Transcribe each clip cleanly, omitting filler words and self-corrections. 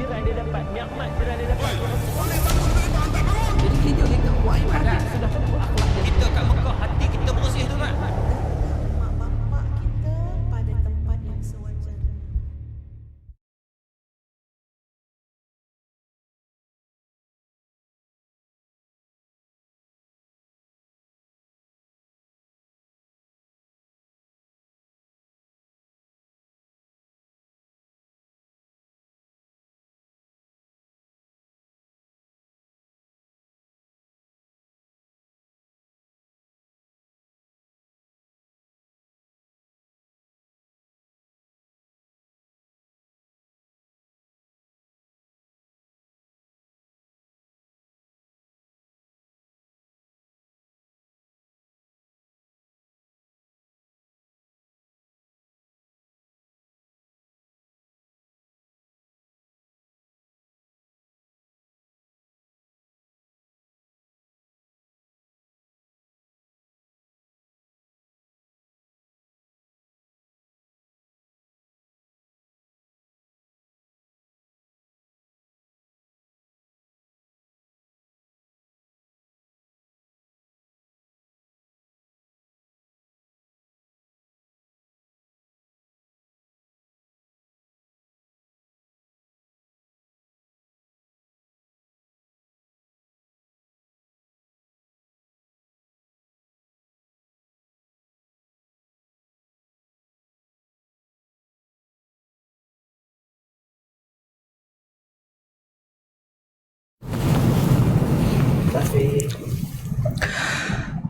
jiran dia dapat, nikmat jiran dia dapat. Jadi kita buat ibadah. Sudah tentu akhlak dia. Kita kat Mekah, hati kita bersih tu kan. mak bapak kita pada tempat yang sewajarnya.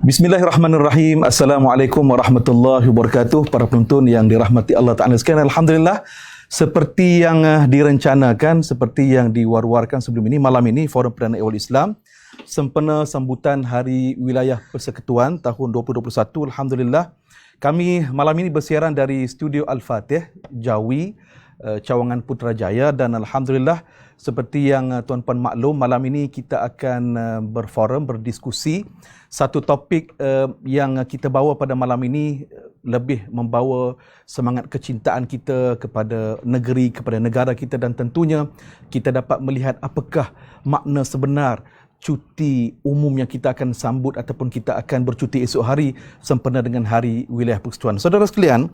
Bismillahirrahmanirrahim. Assalamualaikum warahmatullahi wabarakatuh. Para penonton yang dirahmati Allah Ta'ala sekalian, Alhamdulillah, seperti yang direncanakan, seperti yang diwar-warkan sebelum ini, malam ini Forum Perdana Ehwal Islam sempena sambutan Hari Wilayah Persekutuan tahun 2021. Alhamdulillah, kami malam ini bersiaran dari Studio Al-Fatih, Jawi, Cawangan Putrajaya, dan Alhamdulillah, seperti yang tuan-puan maklum, malam ini kita akan berforum, berdiskusi satu topik yang kita bawa pada malam ini lebih membawa semangat kecintaan kita kepada negeri, kepada negara kita, dan tentunya kita dapat melihat apakah makna sebenar cuti umum yang kita akan sambut ataupun kita akan bercuti esok hari sempena dengan Hari Wilayah Persekutuan. Saudara sekalian,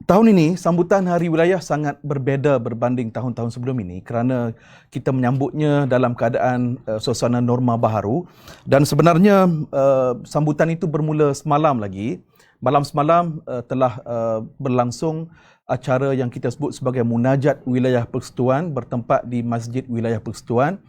tahun ini sambutan Hari Wilayah sangat berbeza berbanding tahun-tahun sebelum ini kerana kita menyambutnya dalam keadaan suasana norma baharu, dan sebenarnya sambutan itu bermula semalam lagi. Malam semalam telah berlangsung acara yang kita sebut sebagai Munajat Wilayah Persekutuan bertempat di Masjid Wilayah Persekutuan,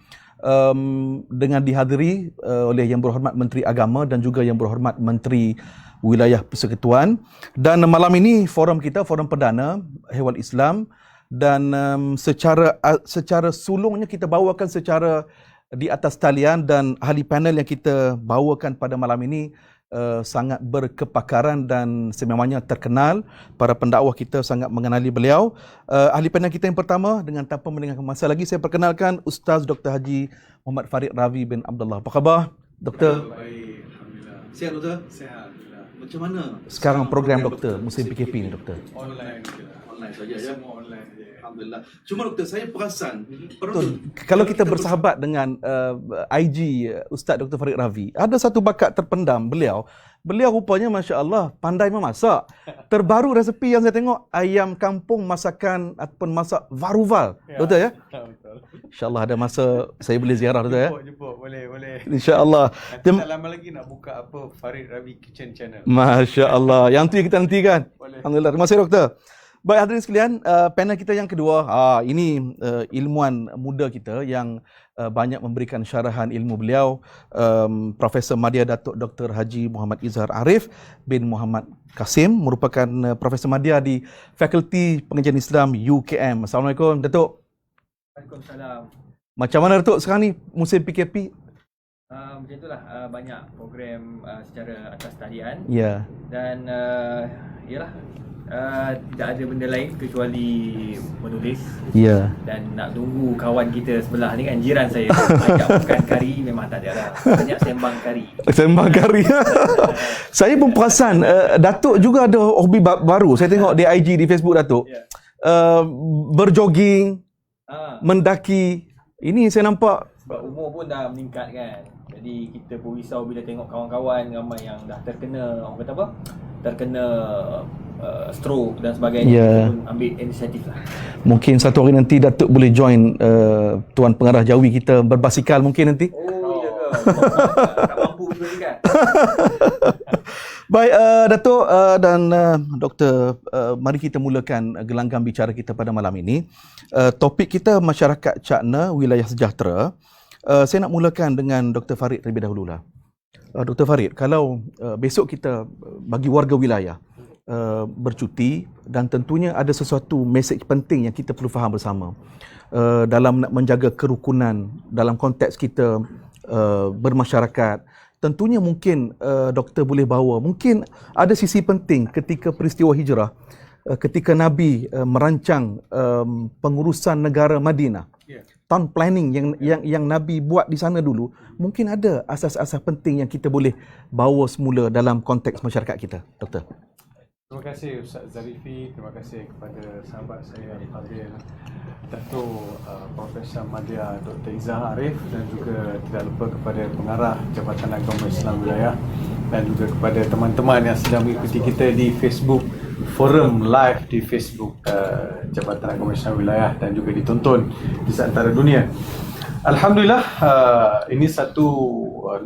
dengan dihadiri oleh Yang Berhormat Menteri Agama dan juga Yang Berhormat Menteri Wilayah Persekutuan. Dan malam ini forum kita, forum perdana Ehwal Islam, dan secara sulungnya kita bawakan secara di atas talian, dan ahli panel yang kita bawakan pada malam ini sangat berkepakaran dan sememangnya terkenal. Para pendakwah kita sangat mengenali beliau. Ahli panel kita yang pertama, dengan tanpa melengahkan masa lagi, saya perkenalkan Ustaz Dr. Haji Muhammad Farid Ravi bin Abdullah. Apa khabar, Doktor? Baik, Alhamdulillah. Sihat, Doktor? Sehat, Alhamdulillah. Macam mana sekarang program Doktor musim PKP ni, Doktor? Online je lah. Online saja ya? Semua online je. Alhamdulillah. Cuma Doktor, saya perasan kalau kita bersahabat dengan IG Ustaz Dr. Farid Ravi, ada satu bakat terpendam beliau. Beliau rupanya Masya Allah pandai memasak. Terbaru resepi yang saya tengok, ayam kampung masakan ataupun masak varuval. Ya, Doktor ya? Betul. InsyaAllah ada masa saya boleh ziarah, Doktor ya? Jemput, boleh. InsyaAllah. Nanti tak lama lagi nak buka apa, Farid Ravi Kitchen Channel. Masya Allah. Yang tu yang kita nantikan. Boleh. Alhamdulillah. Terima kasih, Doktor. Baik, hadirin sekalian, panel kita yang kedua, ini ilmuwan muda kita yang banyak memberikan syarahan ilmu beliau, Profesor Madya Datuk Dr. Haji Muhammad Izhar Arif bin Muhammad Kasim, merupakan Profesor Madya di Fakulti Pengajian Islam UKM. Assalamualaikum, Datuk. Waalaikumsalam. Macam mana, Datuk, sekarang ni musim PKP? Macam itulah, banyak program secara atas talian. Ya. Dan yalah, tidak ada benda lain kecuali menulis. Ya. Dan nak tunggu kawan kita sebelah ni kan, jiran saya ajak makan kari, memang tak ada lah. Banyak sembang kari. Sembang kari. Saya pun perasan Datuk juga ada hobi baru. Saya tengok di IG, di Facebook Datuk. Ya. Berjoging, mendaki. Ini saya nampak Sebab umur pun dah meningkat kan. Jadi kita pun risau bila tengok kawan-kawan ramai yang dah terkena, orang kata apa? Terkena stroke dan sebagainya. Ya. Kita pun ambil inisiatif lah. mungkin satu hari nanti Datuk boleh join Tuan Pengarah Jawi kita berbasikal mungkin nanti. Oh, iya ke? Tak mampu juga kan? Baik, Datuk dan Doktor, mari kita mulakan gelanggang bicara kita pada malam ini. Topik kita masyarakat Cakna, wilayah sejahtera. Saya nak mulakan dengan Dr. Farid terlebih dahululah. Dr. Farid, kalau besok kita bagi warga wilayah bercuti, dan tentunya ada sesuatu mesej penting yang kita perlu faham bersama dalam nak menjaga kerukunan dalam konteks kita bermasyarakat. Tentunya mungkin doktor boleh bawa, mungkin ada sisi penting ketika peristiwa hijrah, ketika Nabi merancang pengurusan negara Madinah. Town planning yang Nabi buat di sana dulu, mungkin ada asas-asas penting yang kita boleh bawa semula dalam konteks masyarakat kita, doktor. Terima kasih Ustaz Zarifi, terima kasih kepada sahabat saya Al-Fadhil Datuk Profesor Madya Dr. Izzah Arif, dan juga tidak lupa kepada pengarah Jabatan Agama Islam Wilayah, dan juga kepada teman-teman yang sedang mengikuti kita di Facebook forum live di Facebook Jabatan Agama Islam Wilayah, dan juga ditonton di seantara dunia. Alhamdulillah, ini satu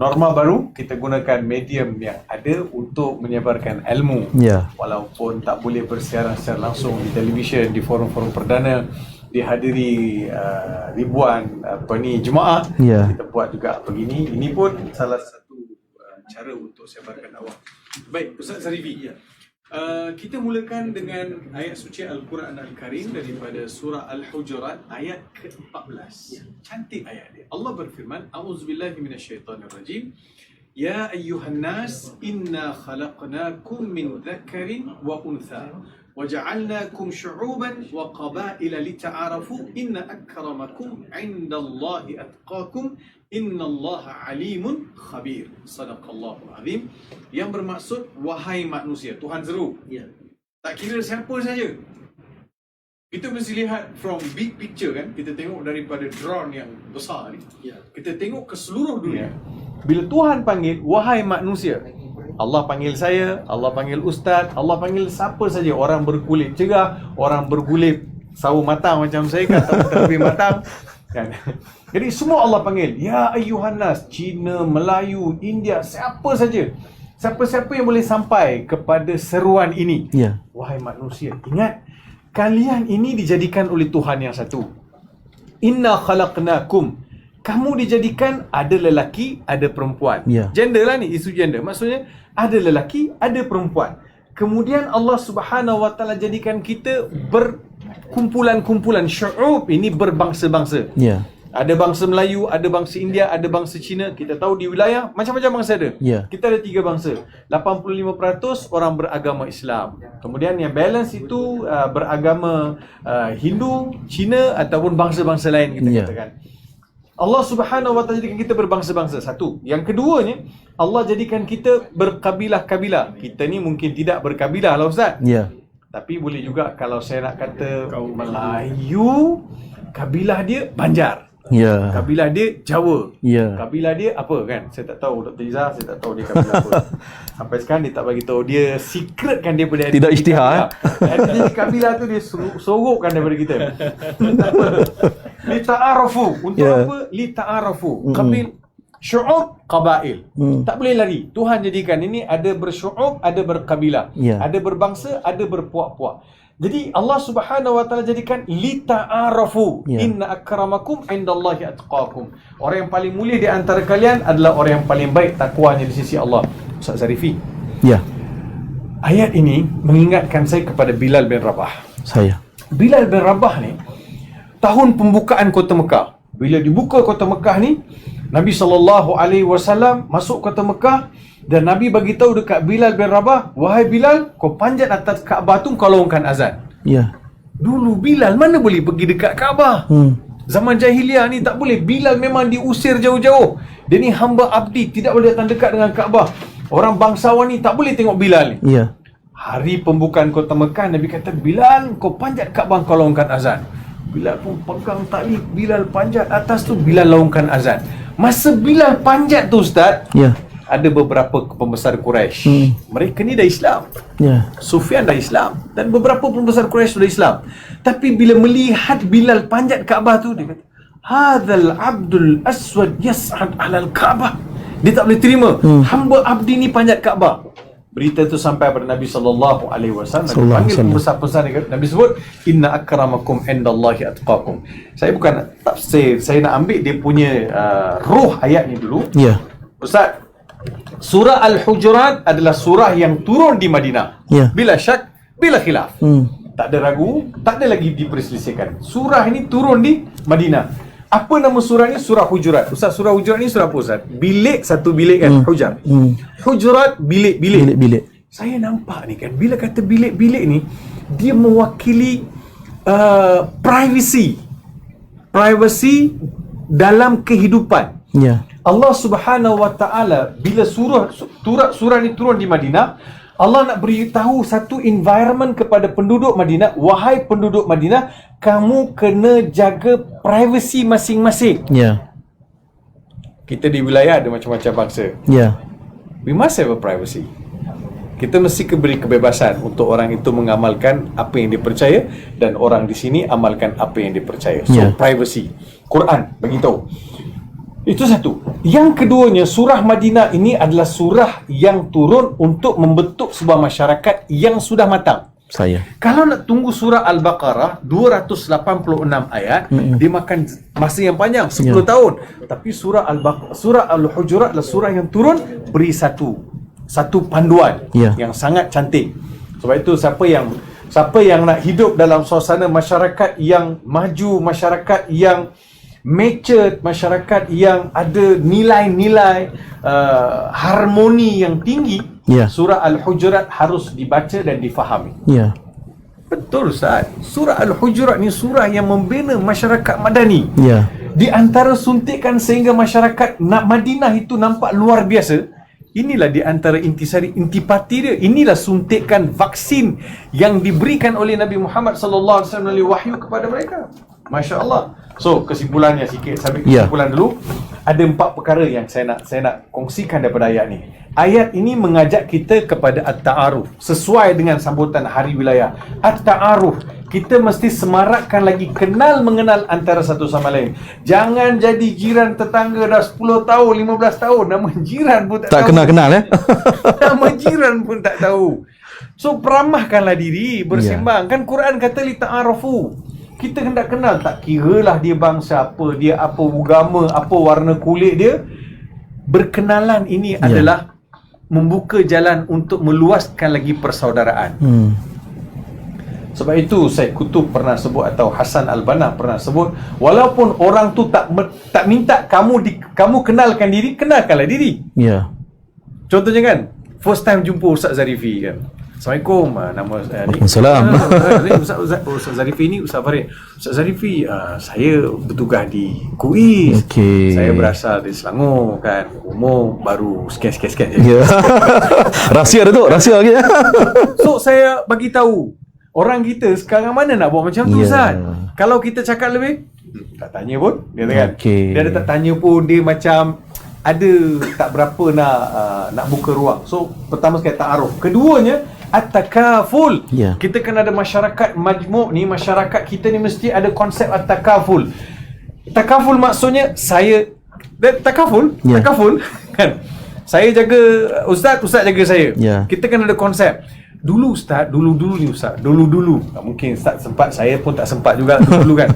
norma baru. Kita gunakan medium yang ada untuk menyebarkan ilmu. Walaupun tak boleh bersiaran secara langsung di televisyen, di forum-forum perdana, dihadiri ribuan jemaah. Kita buat juga begini. Ini pun salah satu cara untuk sebarkan awam. Baik, Ustaz Zarifi. Kita mulakan dengan ayat suci Al-Quran Al-Karim daripada surah Al-Hujurat ayat ke-14. Cantik ayat dia. Allah berfirman, A'udzubillahi minasyaitonirrajim. Ya ayyuhan nas, inna khalaqnakum min dzakarin wa untha wa ja'alnakum syu'uban wa qabaila lita'arafu inna akramakum 'indallahi atqakum innallaha alimun khabir. Sadaqallahul azim. Yang bermaksud, wahai manusia, Tuhan seru. Tak kira siapa saja. Kita mesti lihat from big picture kan. Kita tengok daripada drone yang besar ni. Kita tengok ke seluruh dunia. Bila Tuhan panggil, wahai manusia, Allah panggil saya, Allah panggil ustaz, Allah panggil siapa saja. Orang berkulit cerah, orang berkulit sawo matang macam saya kan, atau terlebih matang kan. Jadi semua Allah panggil. Ya ayyuhan nas, Cina, Melayu, India, siapa saja. Siapa-siapa yang boleh sampai kepada seruan ini. Wahai manusia, ingat, kalian ini dijadikan oleh Tuhan yang satu. Inna khalaqnakum. Kamu dijadikan ada lelaki, ada perempuan. Gender lah ni, isu gender. Maksudnya ada lelaki, ada perempuan. Kemudian Allah Subhanahu Wa Taala jadikan kita berkumpulan-kumpulan. Syu'ub ini berbangsa-bangsa. Ada bangsa Melayu, ada bangsa India, ada bangsa Cina. Kita tahu di wilayah macam-macam bangsa ada. Kita ada 3 bangsa. 85% orang beragama Islam. Kemudian yang balance itu beragama Hindu, Cina ataupun bangsa-bangsa lain kita katakan. Allah Subhanahu Wa Taala jadikan kita berbangsa-bangsa. Satu. Yang keduanya, Allah jadikan kita berkabilah-kabilah. Kita ni mungkin tidak berkabilah lah Ustaz. Tapi boleh juga kalau saya nak kata Melayu, kabilah dia Banjar. Kabilah dia Jawa. Kabilah dia apa kan? Saya tak tahu Dr. Izzah, saya tak tahu dia kabilah apa. Sampai sekarang dia tak bagi tahu, dia secretkan daripada tidak isytihar. Jadi kabilah tu dia sorokkan daripada kita. Li ta'arafu. Untuk apa? Li ta'arafu. Qabil syu'ub qabail. Tak boleh lari. Tuhan jadikan ini ada bersyu'ub, ada berkabilah. Ada berbangsa, ada berpuak-puak. Jadi Allah Subhanahu Wa Taala jadikan li ta'arafu. Inna akramakum 'indallahi atqakum. Orang yang paling mulia di antara kalian adalah orang yang paling baik takwanya di sisi Allah. Ustaz Zarifi. Ayat ini mengingatkan saya kepada Bilal bin Rabah. Bilal bin Rabah ni tahun pembukaan kota Mekah. Bila dibuka kota Mekah ni, Nabi SAW masuk kota Mekah dan Nabi bagi tahu dekat Bilal bin Rabah, wahai Bilal, kau panjat atas Kaabah tu, kau lawangkan azan. Dulu Bilal mana boleh pergi dekat Kaabah. Zaman jahiliah ni tak boleh. Bilal memang diusir jauh-jauh. Dia ni hamba abdi, tidak boleh datang dekat dengan Kaabah. Orang bangsawan ni tak boleh tengok Bilal ni. Hari pembukaan kota Mekah, Nabi kata, Bilal, kau panjat Kaabah, kau lawangkan azan. Bilal pun pegang tali, Bilal panjat atas tu, Bilal laungkan azan. Masa Bilal panjat tu Ustaz, Ya. ada beberapa pembesar Quraisy. Mereka ni dah Islam. Ya. Sufyan dah Islam dan beberapa pembesar Quraisy sudah Islam. Tapi bila melihat Bilal panjat Kaabah tu, dia kata, "Hadzal Abdul Aswad yas'ad 'alal Kaabah." Dia tak boleh terima. Hamba abdi ni panjat Kaabah. Berita tu sampai pada Nabi sallallahu alaihi wasallam. Nabi panggil pembesar-pembesar dia, Nabi sebut, "Inna akramakum indallahi atqakum." Saya bukan nak tafsir, saya nak ambil dia punya roh ayat ni dulu. Ya. Ustaz, surah Al-Hujurat adalah surah yang turun di Madinah. Ya. Bila syak, bila khilaf. Tak ada ragu, tak ada lagi diperselisihkan. Surah ini turun di Madinah. Apa nama surah ni? Surah Hujurat. Ustaz, surah Hujurat ni surah apa Ustaz? Bilik, satu bilik kan? Hujar. Hujurat, bilik-bilik. Bilik-bilik. Saya nampak ni kan, bila kata bilik-bilik ni, dia mewakili privacy dalam kehidupan. Ya. Allah Subhanahu wa taala bila surah ni turun di Madinah, Allah nak beritahu satu environment kepada penduduk Madinah, wahai penduduk Madinah, kamu kena jaga privacy masing-masing. Ya. Kita di wilayah ada macam-macam bangsa. Ya. We must have a privacy. Kita mesti beri kebebasan untuk orang itu mengamalkan apa yang dia percaya dan orang di sini amalkan apa yang dia percaya. So, privacy. Quran beritahu. Itu satu. Yang keduanya, surah Madinah ini adalah surah yang turun untuk membentuk sebuah masyarakat yang sudah matang. Saya. Kalau nak tunggu surah Al-Baqarah 286 ayat, dia makan masa yang panjang, 10 tahun. Tapi surah Al-Hujurat adalah surah yang turun beri satu panduan yang sangat cantik. Sebab itu siapa yang nak hidup dalam suasana masyarakat yang maju, masyarakat yang matured, masyarakat yang ada nilai-nilai harmoni yang tinggi, surah Al-Hujurat harus dibaca dan difahami. Ya. Betul Ustaz. Surah Al-Hujurat ni surah yang membina masyarakat Madani. Ya. Di antara suntikan sehingga masyarakat Madinah itu nampak luar biasa, inilah di antara intipati dia. Inilah suntikan vaksin yang diberikan oleh Nabi Muhammad sallallahu alaihi wasallam melalui wahyu kepada mereka. Masya Allah. So, kesimpulannya sikit, sampai kesimpulan dulu. Ada 4 perkara yang saya nak kongsikan daripada ayat ni. Ayat ini mengajak kita kepada at-ta'aruf, sesuai dengan sambutan Hari Wilayah. At-ta'aruf, kita mesti semarakkan lagi mengenal antara satu sama lain. Jangan jadi jiran tetangga dah 10 tahun, 15 tahun, nama jiran pun tak tahu. Kenal ya. Nama jiran pun tak tahu. So, peramahkanlah diri, bersembang. Kan Quran kata li ta'arufu. Kita hendak kenal, tak kiralah dia bangsa apa, dia apa agama, apa warna kulit dia. Berkenalan ini adalah membuka jalan untuk meluaskan lagi persaudaraan. Sebab itu Syed Qutb pernah sebut, atau Hasan Al-Banna pernah sebut, walaupun orang tu tak minta kamu kenalkan diri, kenalkanlah diri. Ya. Contohnya kan, first time jumpa Ustaz Zarifi kan. Assalamualaikum, nama saya ni. Waalaikumsalam. Ustaz Zarifi ni, Ustaz Farid. Ustaz Zarifi, saya bertugas di Kuis. Okey. Saya berasal dari Selangor kan. Umur baru sekian-sekian je. Ya. Rahsia tu, rahsia lagi. So saya bagi tahu, orang kita sekarang mana nak buat macam tu Ustaz? Kalau kita cakap lebih, tak tanya pun, dia kan. Dia ada tak tanya pun, dia macam ada tak berapa nak buka ruang. So pertama sekali ta'aruf. Keduanya at-takaful. Kita kena ada masyarakat majmuk ni, masyarakat kita ni mesti ada konsep at-takaful. Takaful maksudnya takaful kan. Saya jaga ustaz jaga saya. Kita kena ada konsep. Dulu Ustaz, dulu ni Ustaz, dulu mungkin Ustaz sempat, saya pun tak sempat juga dulu kan.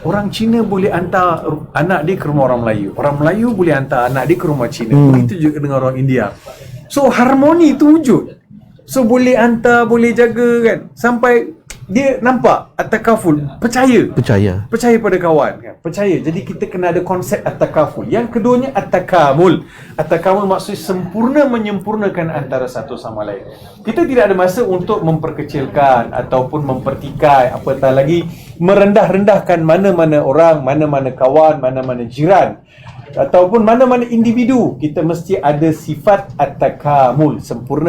Orang Cina boleh hantar anak dia ke rumah orang Melayu. Orang Melayu boleh hantar anak dia ke rumah Cina. Begitu juga dengan orang India. So harmoni itu wujud. So boleh hantar, boleh jaga kan. Sampai dia nampak at-takaful, percaya pada kawan kan. Percaya. Jadi kita kena ada konsep at-takaful. Yang keduanya at-takamul. At-takamul maksudnya menyempurnakan antara satu sama lain. Kita tidak ada masa untuk memperkecilkan ataupun mempertikai, apatah lagi merendah-rendahkan mana-mana orang, mana-mana kawan, mana-mana jiran ataupun mana-mana individu. Kita mesti ada sifat at-takamul,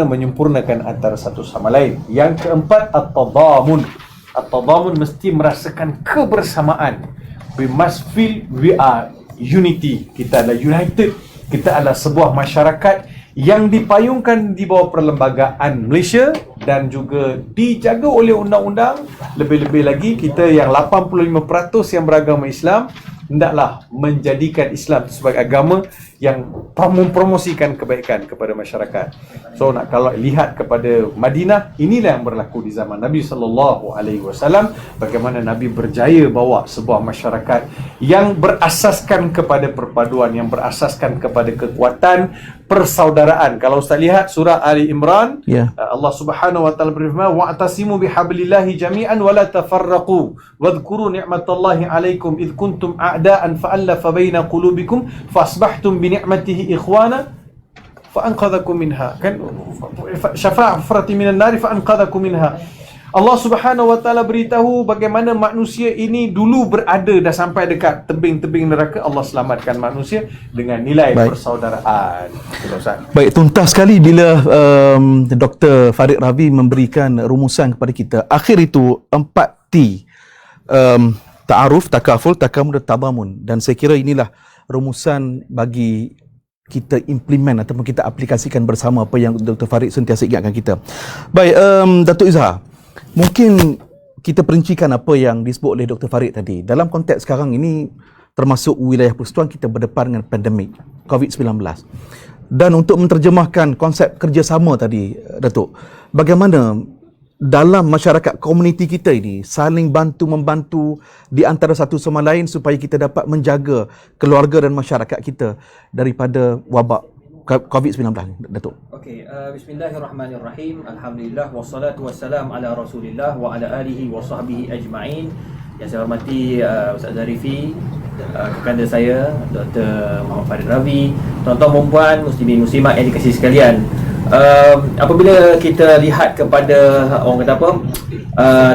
menyempurnakan antara satu sama lain. Yang keempat, at-tadamun. At-tadamun mesti merasakan kebersamaan. We must feel we are unity. Kita adalah united. Kita adalah sebuah masyarakat yang dipayungkan di bawah perlembagaan Malaysia dan juga dijaga oleh undang-undang. Lebih-lebih lagi kita yang 85% yang beragama Islam hendaklah menjadikan Islam sebagai agama yang mempromosikan kebaikan kepada masyarakat. So nak kalau lihat kepada Madinah, inilah yang berlaku di zaman Nabi SAW. Bagaimana Nabi berjaya bawa sebuah masyarakat yang berasaskan kepada perpaduan, yang berasaskan kepada kekuatan persaudaraan. Kalau Ustaz lihat surah Ali Imran, Allah Subhanahu wa taala berfirman, wa'tasimu bihablillahi jami'an wa la tafarraqu wadhkuru ni'matallahi 'alaikum id kuntum a'da'an fa'alafa baina qulubikum fasbahtum bi ni'matihi ikhwana fa'anqadhakum minha. Kan syafa'a farati minan nari fa'anqadhakum minha. Allah Subhanahu wa taala beritahu bagaimana manusia ini dulu berada dah sampai dekat tebing-tebing neraka. Allah selamatkan manusia dengan nilai persaudaraan. Baik, tuntas sekali bila Dr. Farid Ravi memberikan rumusan kepada kita. Akhir itu 4T. Ta'aruf, takaful, takamul dan tabamun. Dan saya kira inilah rumusan bagi kita implement ataupun kita aplikasikan bersama apa yang Dr. Farid sentiasa ingatkan kita. Baik, Datuk Izhar, mungkin kita perincikan apa yang disebut oleh Dr. Farid tadi. Dalam konteks sekarang ini, termasuk wilayah persekutuan, kita berdepan dengan pandemik COVID-19. Dan untuk menterjemahkan konsep kerjasama tadi, Datuk, bagaimana dalam masyarakat komuniti kita ini saling bantu-membantu di antara satu sama lain supaya kita dapat menjaga keluarga dan masyarakat kita daripada wabak COVID-19, Datuk? Okey, bismillahirrahmanirrahim. Alhamdulillah wassalatu wassalam ala Rasulillah wa ala alihi wa sahbihi ajma'in. Yang saya hormati Ustaz Zarifi, kekanda saya Dr. Muhammad Farid Ravi, tuan-tuan dan puan, muslimin muslimat yang dikasihi sekalian. Apabila kita lihat kepada orang kata apa,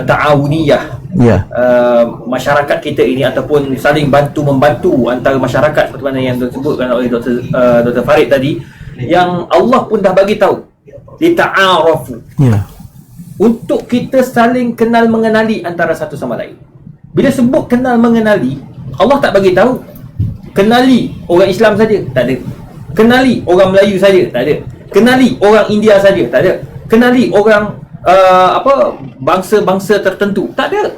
ta'awuniyah, masyarakat kita ini ataupun saling bantu-membantu antara masyarakat seperti mana yang disebutkan oleh Dr. Farid tadi, yang Allah pun dah bagi tahu lita'arafu, untuk kita saling kenal mengenali antara satu sama lain. Bila sebut kenal mengenali, Allah tak bagi tahu kenali orang Islam saja, tak ada. Kenali orang Melayu saja, tak ada. Kenali orang India saja, tak ada. Kenali orang bangsa-bangsa tertentu, tak ada.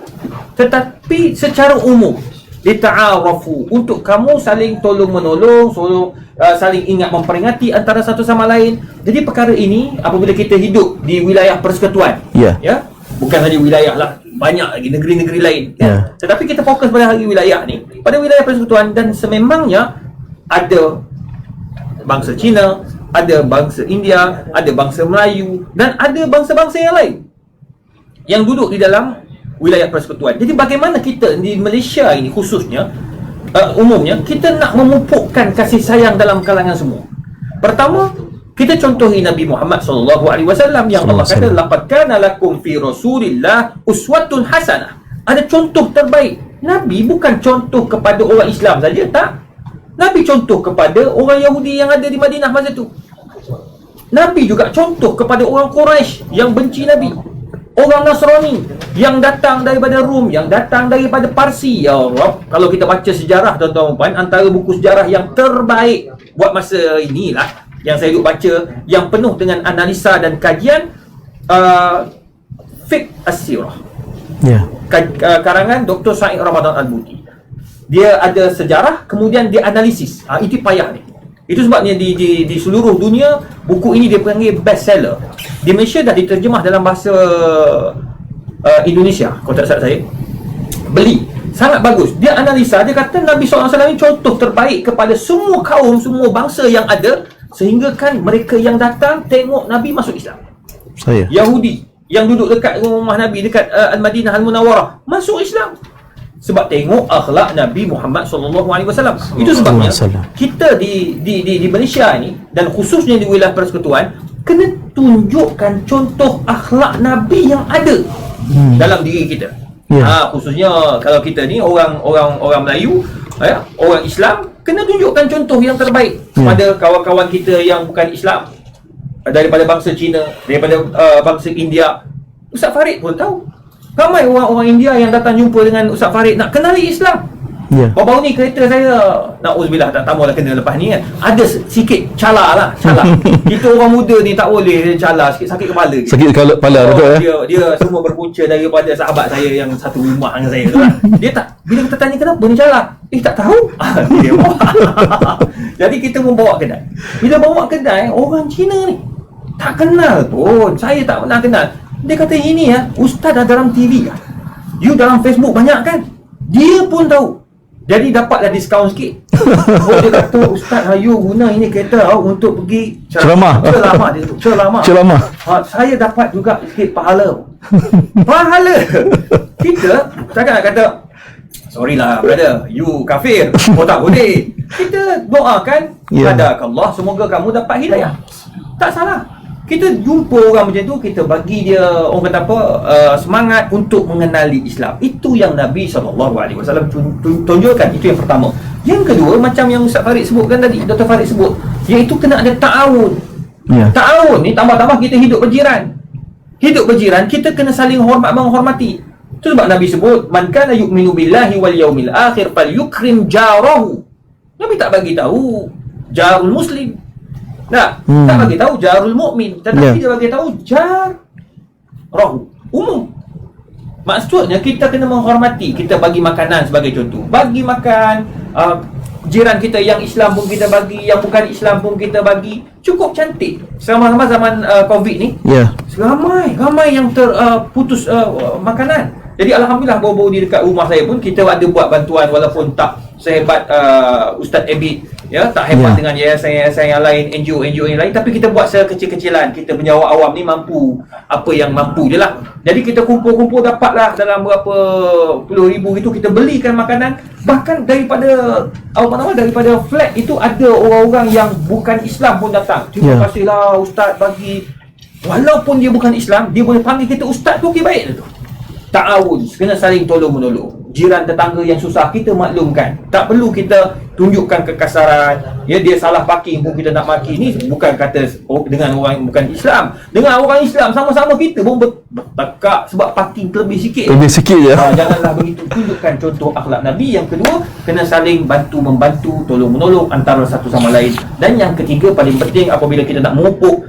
Tetapi secara umum, lita'arafu, untuk kamu saling tolong-menolong, saling ingat memperingati antara satu sama lain. Jadi perkara ini apabila kita hidup di wilayah persekutuan, bukan saja wilayah lah, banyak lagi negeri-negeri lain, tetapi kita fokus pada wilayah ni, pada wilayah persekutuan. Dan sememangnya ada bangsa Cina, ada bangsa India, ada bangsa Melayu, dan ada bangsa-bangsa yang lain yang duduk di dalam wilayah persekutuan. Jadi bagaimana kita di Malaysia ini khususnya, umumnya kita nak memupukkan kasih sayang dalam kalangan semua. Pertama, kita contohi Nabi Muhammad SAW yang Allah kata, laqad kana lakum fi Rasulillah uswatun hasanah. Ada contoh terbaik. Nabi bukan contoh kepada orang Islam saja, tak. Nabi contoh kepada orang Yahudi yang ada di Madinah masa tu. Nabi juga contoh kepada orang Quraisy yang benci Nabi, orang Nasrani yang datang daripada Rom, yang datang daripada Parsi. Ya Allah, kalau kita baca sejarah, tuan-tuan dan puan, antara buku sejarah yang terbaik buat masa inilah yang saya duk baca, yang penuh dengan analisa dan kajian, Fiqh As-Sirah, karangan Dr. Said Ramadan Al-Buti. Dia ada sejarah, kemudian dia analisis. Itu payah ni. Itu sebabnya di seluruh dunia buku ini dia panggil best seller. Di Malaysia dah diterjemah dalam bahasa Indonesia, kalau tak salah saya. Beli. Sangat bagus. Dia analisa, dia kata Nabi SAW ini contoh terbaik kepada semua kaum, semua bangsa yang ada, sehingga kan mereka yang datang tengok Nabi masuk Islam. Yahudi yang duduk dekat rumah Nabi, dekat Al-Madinah Al-Munawwarah, masuk Islam. Sebab tengok akhlak Nabi Muhammad SAW. Itu sebabnya kita di Malaysia ni, dan khususnya di wilayah persekutuan, kena tunjukkan contoh akhlak Nabi yang ada dalam diri kita. Khususnya kalau kita ni orang Melayu, orang Islam, kena tunjukkan contoh yang terbaik pada kawan-kawan kita yang bukan Islam, daripada bangsa Cina, daripada bangsa India. Ustaz Farid pun tahu Ramai orang-orang India yang datang jumpa dengan Ustaz Farid nak kenali Islam. Ya. Baru-baru ni kereta saya, na'udzubillah, tak tahu lah kena lepas ni kan, ada sikit cala. Kita orang muda ni tak boleh cala, sikit sakit kepala. Sakit kepala, betul Dia semua berpunca daripada sahabat saya yang satu rumah dengan saya tu kan. Dia tak, bila kita tanya kenapa ni cala, tak tahu. Dia bawa. Jadi kita pun bawa kedai. Bila bawa kedai, orang Cina ni tak kenal pun, saya tak pernah kenal. Dia kata, ini ustaz dah dalam TV kan, you dalam Facebook banyak kan. Dia pun tahu. Jadi dapatlah diskaun sikit. Dia kata, ustaz, you guna ini kereta untuk pergi ceramah. Ceramah. Saya dapat juga sikit pahala. Kita takkan nak kata, sorry lah brother, you kafir. Tak boleh. Kita doakan, hadakallah, semoga kamu dapat hidayah. Tak salah. Kita jumpa orang macam tu, kita bagi dia, orang kata apa, semangat untuk mengenali Islam. Itu yang Nabi SAW tunjukkan. Itu yang pertama. Yang kedua, macam yang Ustaz Farid sebutkan tadi, Dr. Farid sebut, iaitu kena ada ta'awun. Ta'awun ni tambah-tambah kita hidup berjiran. Hidup berjiran, kita kena saling hormat menghormati. Itu sebab Nabi sebut, man kana yu'minu billahi wal yaumil akhir falyukrim jarahu. Nabi tak bagi tahu jarul muslim. Tak bagi tahu jarul mukmin, tetapi dia bagi tahu jar rahu, umum. Maksudnya kita kena menghormati. Kita bagi makanan sebagai contoh, bagi makan jiran kita yang Islam pun kita bagi, yang bukan Islam pun kita bagi. Cukup cantik. Sama-sama zaman Covid ni, ramai yang terputus makanan. Jadi alhamdulillah, baru-baru di dekat rumah saya pun kita ada buat bantuan, walaupun tak sehebat Ustaz Abid, tak hebat dengan yayasan yang lain, NGO yang lain, tapi kita buat sekecil-kecilan. Kita punya awam ni mampu apa yang mampu je lah. Jadi kita kumpul-kumpul, dapatlah dalam berapa puluh ribu itu, kita belikan makanan. Bahkan daripada daripada flat itu ada orang-orang yang bukan Islam pun datang. Terima kasihlah Ustaz bagi. Walaupun dia bukan Islam, dia boleh panggil kita Ustaz tu, okey, baik tu. Ta'awun, kena saling tolong-menolong. Jiran tetangga yang susah kita maklumkan. Tak perlu kita tunjukkan kekasaran. Dia salah parking pun kita nak maki. Ni bukan kata dengan orang yang bukan Islam. Dengan orang Islam sama-sama kita pun bertekak sebab parking lebih sikit. Lebih sikit je. Janganlah begitu. Tunjukkan contoh akhlak Nabi. Yang kedua, kena saling bantu-membantu, tolong-menolong antara satu sama lain. Dan yang ketiga, paling penting apabila kita nak memupuk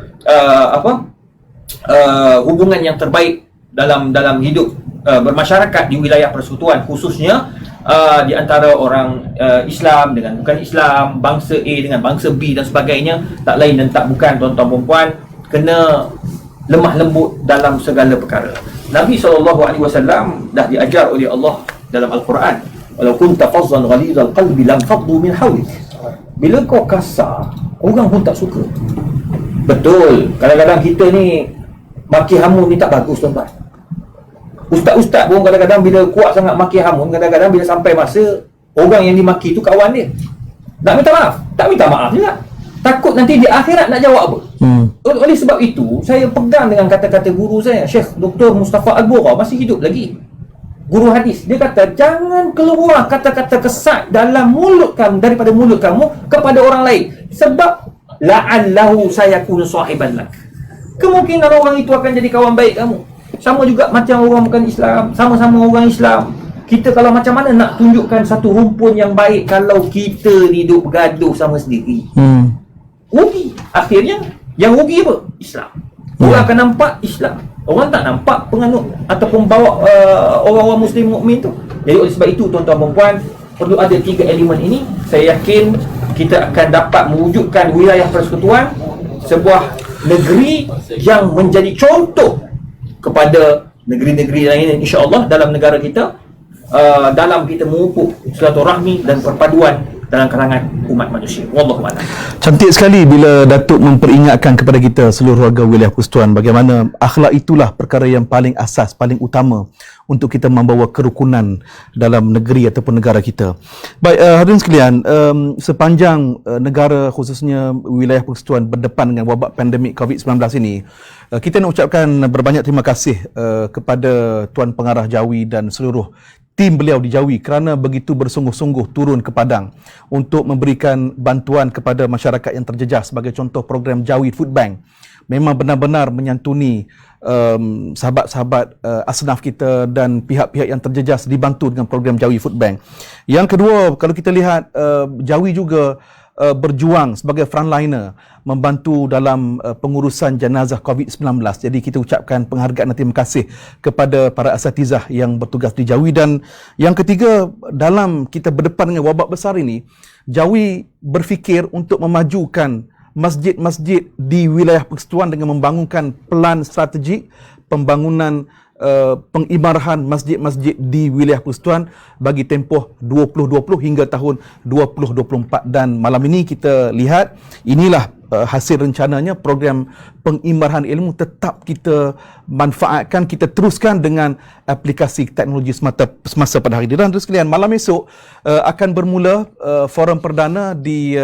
hubungan yang terbaik dalam hidup bermasyarakat di wilayah persekutuan, khususnya di antara orang Islam dengan bukan Islam, bangsa A dengan bangsa B dan sebagainya, tak lain dan tak bukan, tuan-tuan dan puan, kena lemah lembut dalam segala perkara. Nabi SAW dah diajar oleh Allah dalam Al-Quran, walau kunta fazzan ghalizal qalbi lam faddu min hawlik. Bila kau kasar, orang pun tak suka. Betul, kadang-kadang kita ni maki hamun ni tak bagus, tuan-tuan. Ustaz-ustaz pun kadang-kadang bila kuat sangat maki hamun, kadang-kadang bila sampai masa orang yang dimaki tu kawan dia, nak minta maaf, tak minta maaf juga. Takut nanti di akhirat nak jawab apa. Oleh sebab itu, saya pegang dengan kata-kata guru saya, Syekh Dr. Mustafa Al-Bura, masih hidup lagi, guru hadis. Dia kata, jangan keluar kata-kata kesat dalam mulut kamu, daripada mulut kamu kepada orang lain, sebab la'allahu sayakunu sahiban lak. Kemungkinan orang itu akan jadi kawan baik kamu. Sama juga macam orang bukan Islam, sama-sama orang Islam. Kita kalau macam mana nak tunjukkan satu rumpun yang baik kalau kita hidup bergaduh sama sendiri? Rugi. Akhirnya yang rugi apa? Islam. Orang akan nampak Islam, orang tak nampak penganut ataupun bawa orang-orang Muslim mukmin tu. Jadi oleh sebab itu, tuan-tuan dan puan, perlu ada tiga elemen ini. Saya yakin kita akan dapat mewujudkan wilayah persekutuan, sebuah negeri yang menjadi contoh kepada negeri-negeri lain, insya-Allah, dalam negara kita, dalam kita memupuk silaturahmi dan perpaduan dalam kalangan umat manusia. Wallahu a'lam. Cantik sekali bila Datuk memperingatkan kepada kita seluruh warga wilayah persekutuan bagaimana akhlak itulah perkara yang paling asas, paling utama untuk kita membawa kerukunan dalam negeri ataupun negara kita. Baik, hadirin sekalian, sepanjang negara khususnya wilayah persekutuan berdepan dengan wabak pandemik COVID-19 ini, kita nak ucapkan berbanyak terima kasih kepada Tuan Pengarah Jawi dan seluruh tim beliau di Jawi kerana begitu bersungguh-sungguh turun ke padang untuk memberikan bantuan kepada masyarakat yang terjejas. Sebagai contoh, program Jawi Food Bank memang benar-benar menyantuni sahabat-sahabat asnaf kita dan pihak-pihak yang terjejas dibantu dengan program Jawi Food Bank. Yang kedua, kalau kita lihat Jawi juga berjuang sebagai frontliner membantu dalam pengurusan jenazah COVID-19. Jadi kita ucapkan penghargaan dan terima kasih kepada para asatizah yang bertugas di Jawi. Dan yang ketiga, dalam kita berdepan dengan wabak besar ini, Jawi berfikir untuk memajukan masjid-masjid di wilayah persekutuan dengan membangunkan pelan strategik pembangunan pengimarahan masjid-masjid di wilayah persekutuan bagi tempoh 2020 hingga tahun 2024. Dan malam ini kita lihat inilah hasil rencananya, program pengimarahan ilmu tetap kita manfaatkan, kita teruskan dengan aplikasi teknologi semasa pada hari ini. Dan terus sekalian, malam esok akan bermula forum perdana di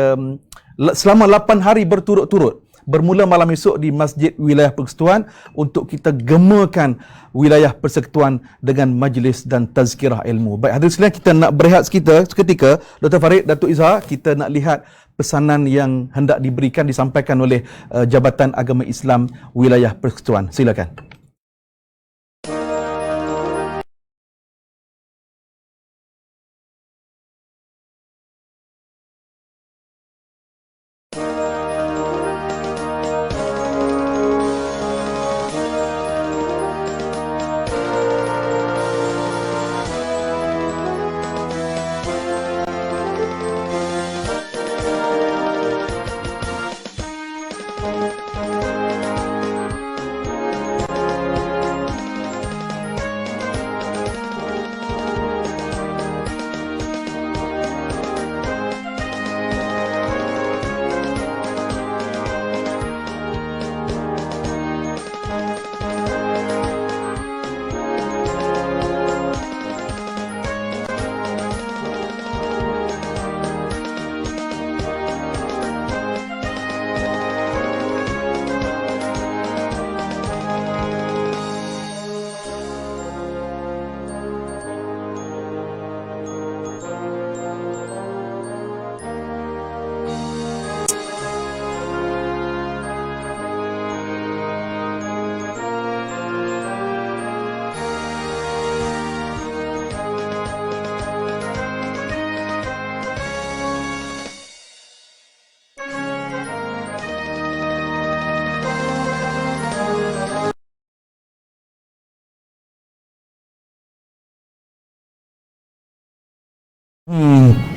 selama 8 hari berturut-turut. Bermula malam esok di Masjid Wilayah Persekutuan untuk kita gemakan wilayah persekutuan dengan majlis dan tazkirah ilmu. Baik, hadirin sekalian, kita nak berehat seketika. Dr. Farid, Datuk Izhar, kita nak lihat pesanan yang hendak diberikan, disampaikan oleh Jabatan Agama Islam Wilayah Persekutuan. Silakan.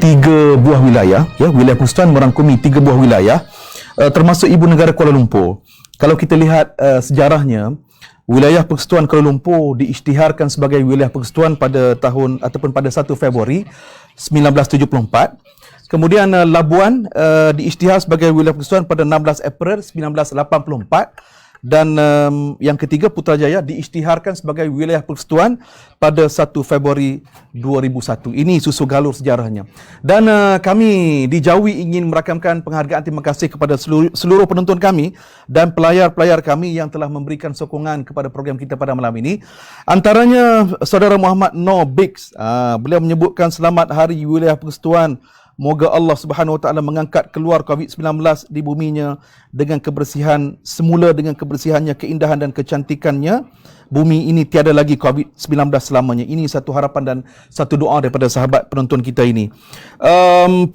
Tiga buah wilayah, ya, wilayah persekutuan merangkumi 3 buah wilayah, termasuk ibu negara Kuala Lumpur. Kalau kita lihat sejarahnya, wilayah persekutuan Kuala Lumpur diisytiharkan sebagai wilayah persekutuan pada tahun ataupun pada 1 Februari 1974. Kemudian Labuan diisytihar sebagai wilayah persekutuan pada 16 April 1984. Dan yang ketiga, Putrajaya diisytiharkan sebagai wilayah persekutuan pada 1 Februari 2001. Ini susu galur sejarahnya. Dan kami di Jawi ingin merakamkan penghargaan terima kasih kepada seluruh penonton kami dan pelayar-pelayar kami yang telah memberikan sokongan kepada program kita pada malam ini. Antaranya Saudara Muhammad Noor Biggs. Beliau menyebutkan selamat hari wilayah persekutuan. Moga Allah Subhanahu Wa Taala mengangkat keluar COVID-19 di buminya dengan kebersihan semula, dengan kebersihannya, keindahan dan kecantikannya. Bumi ini tiada lagi COVID-19 selamanya. Ini satu harapan dan satu doa daripada sahabat penonton kita ini.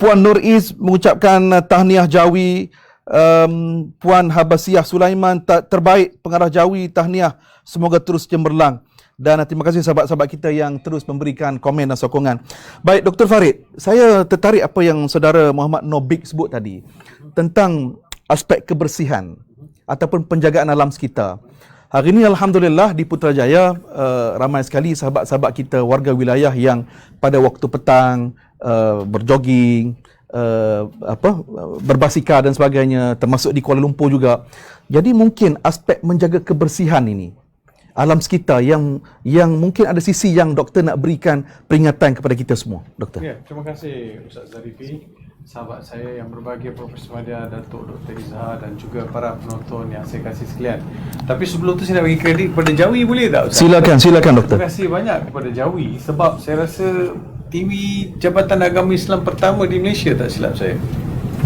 Puan Nur Iz mengucapkan tahniah Jawi. Puan Habasiah Sulaiman, terbaik pengarah Jawi, tahniah, semoga terus cemerlang. Dan terima kasih sahabat-sahabat kita yang terus memberikan komen dan sokongan. Baik, Dr. Farid, saya tertarik apa yang saudara Muhammad Noor Biggs sebut tadi tentang aspek kebersihan ataupun penjagaan alam sekitar. Hari ini Alhamdulillah di Putrajaya ramai sekali sahabat-sahabat kita warga wilayah yang pada waktu petang berjoging, berbasikal dan sebagainya, termasuk di Kuala Lumpur juga. Jadi mungkin aspek menjaga kebersihan ini alam sekitar yang mungkin ada sisi yang doktor nak berikan peringatan kepada kita semua, doktor. Ya, terima kasih Ustaz Zarifi, sahabat saya yang berbahagia, Profesor Madya, Datuk Dr. Izhar dan juga para penonton yang saya kasih sekalian. Tapi sebelum tu saya nak bagi kredit kepada Jawi, boleh tak Ustaz? Silakan doktor. Terima kasih banyak kepada Jawi sebab saya rasa TV Jabatan Agama Islam pertama di Malaysia, tak silap saya.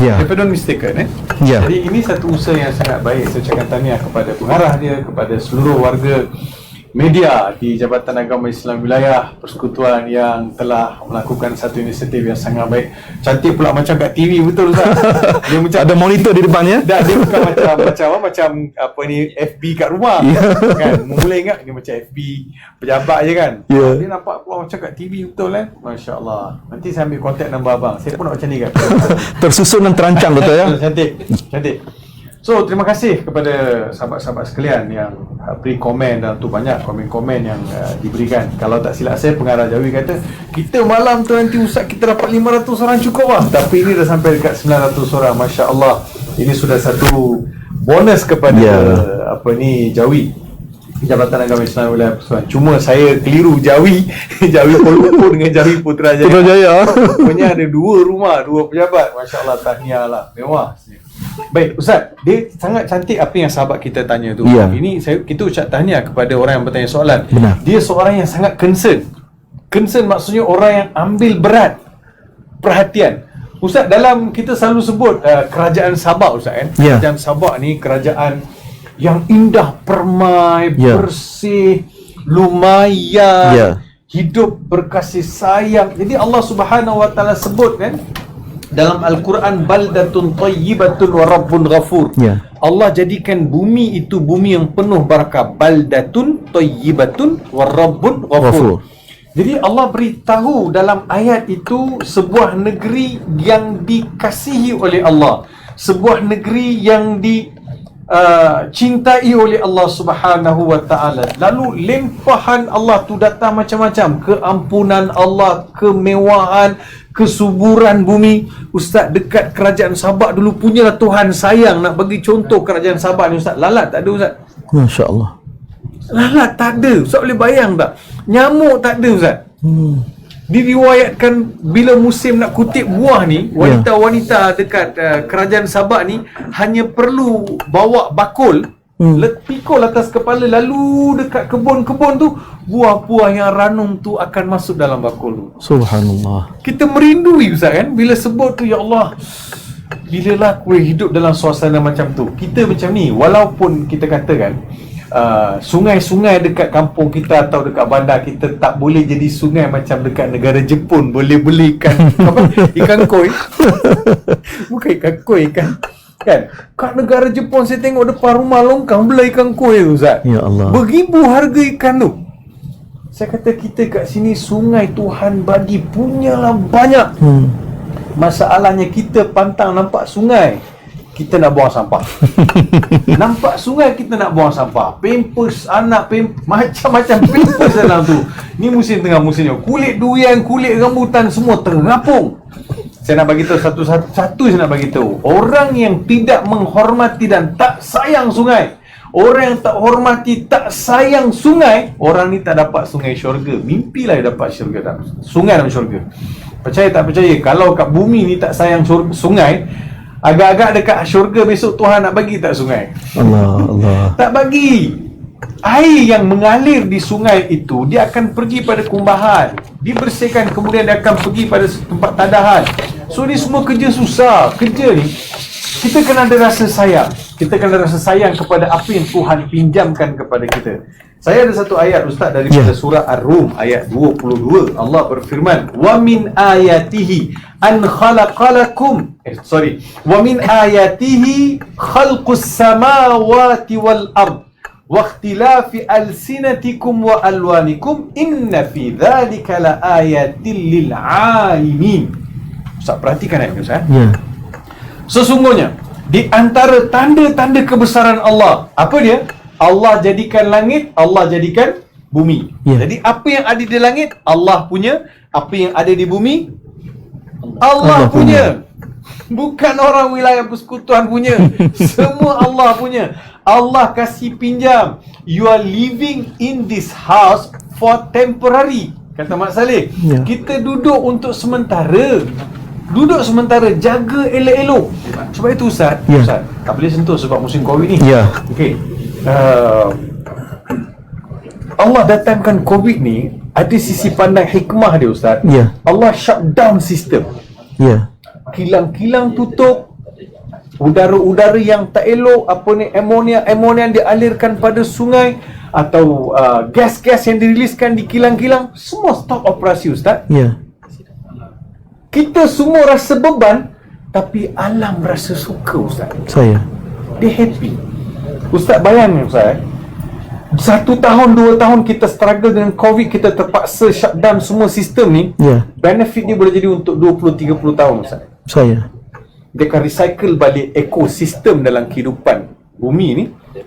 Ya. If I don't mistaken Ya. Jadi ini satu usaha yang sangat baik. Saya ucapkan tahniah kepada pengarah dia, kepada seluruh warga media di Jabatan Agama Islam Wilayah Persekutuan yang telah melakukan satu inisiatif yang sangat baik. Cantik pula macam kat TV, betul Ustaz? Dia macam Ada monitor di depannya. dah, dia bukan macam apa ni, FB kat rumah. Kan? Mula ingat dia macam FB pejabat je kan. Ya. Dia nampak pula macam kat TV, betul kan? Masya-Allah. Nanti saya ambil kontak nombor abang. Saya pun nak macam ni kan. Tersusun dan terancang betul ya. Cantik. Cantik. So, terima kasih kepada sahabat-sahabat sekalian yang beri komen, dan tu banyak komen-komen yang diberikan. Kalau tak silap saya, pengarah Jawi kata, kita malam tu nanti Ustaz kita dapat 500 orang cukup lah. Tapi ini dah sampai dekat 900 orang. Masya Allah. Ini sudah satu bonus kepada Jawi, Jabatan Agama Islam Wilayah Persekutuan. Cuma saya keliru Jawi Jawi Kuala Lumpur dengan Jawi Putrajaya. Rupanya ada dua rumah, dua pejabat. Masya Allah, tahniah lah, mewah. Baik Ustaz, dia sangat cantik apa yang sahabat kita tanya tu. Ya. Ini kita ucap tahniah kepada orang yang bertanya soalan. Benar. Dia seorang yang sangat concern. Concern maksudnya orang yang ambil berat perhatian. Ustaz, dalam kita selalu sebut kerajaan Sabak Ustaz kan? Ya. Kerajaan Sabak ni kerajaan yang indah, permai, Ya. bersih, lumayan, Ya. hidup berkasih sayang. Jadi Allah Subhanahu Wa Taala sebut kan dalam Al-Quran, baldatun tayyibatun wa rabbun ghafur. Ya. Allah jadikan bumi itu bumi yang penuh barakah. Baldatun tayyibatun wa rabbun ghafur. Jadi Allah beritahu dalam ayat itu sebuah negeri yang dikasihi oleh Allah, sebuah negeri yang cintai oleh Allah Subhanahu Wa Taala. Lalu limpahan Allah tu datang macam-macam, keampunan Allah, kemewahan, kesuburan bumi. Ustaz, dekat kerajaan Sabak dulu punyalah Tuhan sayang. Nak bagi contoh kerajaan Sabak ni Ustaz, lalat tak ada Ustaz. Masya Allah. Lalat tak ada. Ustaz boleh bayang tak? Nyamuk tak ada Ustaz. Diriwayatkan bila musim nak kutip buah ni, wanita-wanita dekat kerajaan Sabak ni hanya perlu bawa bakul, pikul atas kepala, lalu dekat kebun-kebun tu buah-buah yang ranum tu akan masuk dalam bakul tu. Subhanallah. Kita merindui Ustaz kan bila sebut tu, ya Allah, bilalah aku hidup dalam suasana macam tu. Kita macam ni, walaupun kita katakan sungai-sungai dekat kampung kita atau dekat bandar kita tak boleh jadi sungai macam dekat negara Jepun, boleh beli ikan ikan koi. Bukan ikan koi kan. Kat negara Jepun saya tengok depan rumah longkang beli ikan koi tu Ustaz. Ya Allah. Beribu harga ikan tu. Saya kata kita kat sini sungai Tuhan bagi punyalah banyak. Masalahnya kita pantang nampak sungai, kita nak buang sampah. Nampak sungai, kita nak buang sampah. Pampers anak, macam-macam pampers dalam tu. Ni musim tengah musimnya. Kulit durian, kulit rambutan semua terapung. Saya nak bagi tahu satu saya nak bagi tahu. Orang yang tidak menghormati dan tak sayang sungai, orang yang tak hormati, tak sayang sungai, orang ni tak dapat sungai syurga. Mimpilah dia dapat syurga, sungai dalam syurga. Percaya tak percaya, kalau kat bumi ni tak sayang sungai, agak-agak dekat syurga besok Tuhan nak bagi tak sungai? Allah. Tak bagi. Air yang mengalir di sungai itu, dia akan pergi pada kumbahan, dibersihkan, kemudian dia akan pergi pada tempat tadahan. So ni semua kerja susah. Kerja ni kita kena ada rasa sayang. Kita kena ada rasa sayang kepada apa yang Tuhan pinjamkan kepada kita. Saya ada satu ayat Ustaz daripada surah Ar-Rum ayat 22. Allah berfirman, "Wa min ayatihi an khalaqalakum." "Wa min ayatihi khalqus samawati wal ard wa ikhtilafi alsinatikum wa alwanikum inna fi dzalika laayatil lil 'alimin." Ustaz perhatikan ayat ni Ustaz. Ya. Sesungguhnya di antara tanda-tanda kebesaran Allah, apa dia? Allah jadikan langit, Allah jadikan bumi. Jadi apa yang ada di langit Allah punya, apa yang ada di bumi Allah punya. Bukan orang wilayah persekutuan punya. Semua Allah punya. Allah kasih pinjam. You are living in this house for temporary, kata Mak Saleh. Kita duduk untuk sementara. Duduk sementara, jaga elok-elok. Sebab itu Ustaz, Ustaz tak boleh sentuh sebab musim Covid ni. Okey. Allah datangkan Covid ni, ada sisi pandang hikmah dia Ustaz. Allah shut down sistem. kilang-kilang tutup, udara-udara yang tak elok, amonia yang dialirkan pada sungai, atau gas-gas yang diriliskan di kilang-kilang, semua stop operasi, Ustaz. Ya. Kita semua rasa beban, tapi alam rasa suka, Ustaz. Saya. Dia happy. Ustaz bayangkan, Ustaz, 1 tahun, 2 tahun kita struggle dengan COVID, kita terpaksa shutdown semua sistem ni. Ya. Benefit dia boleh jadi untuk 20-30 tahun, Ustaz. Saya. Dia akan recycle balik ekosistem dalam kehidupan bumi ni,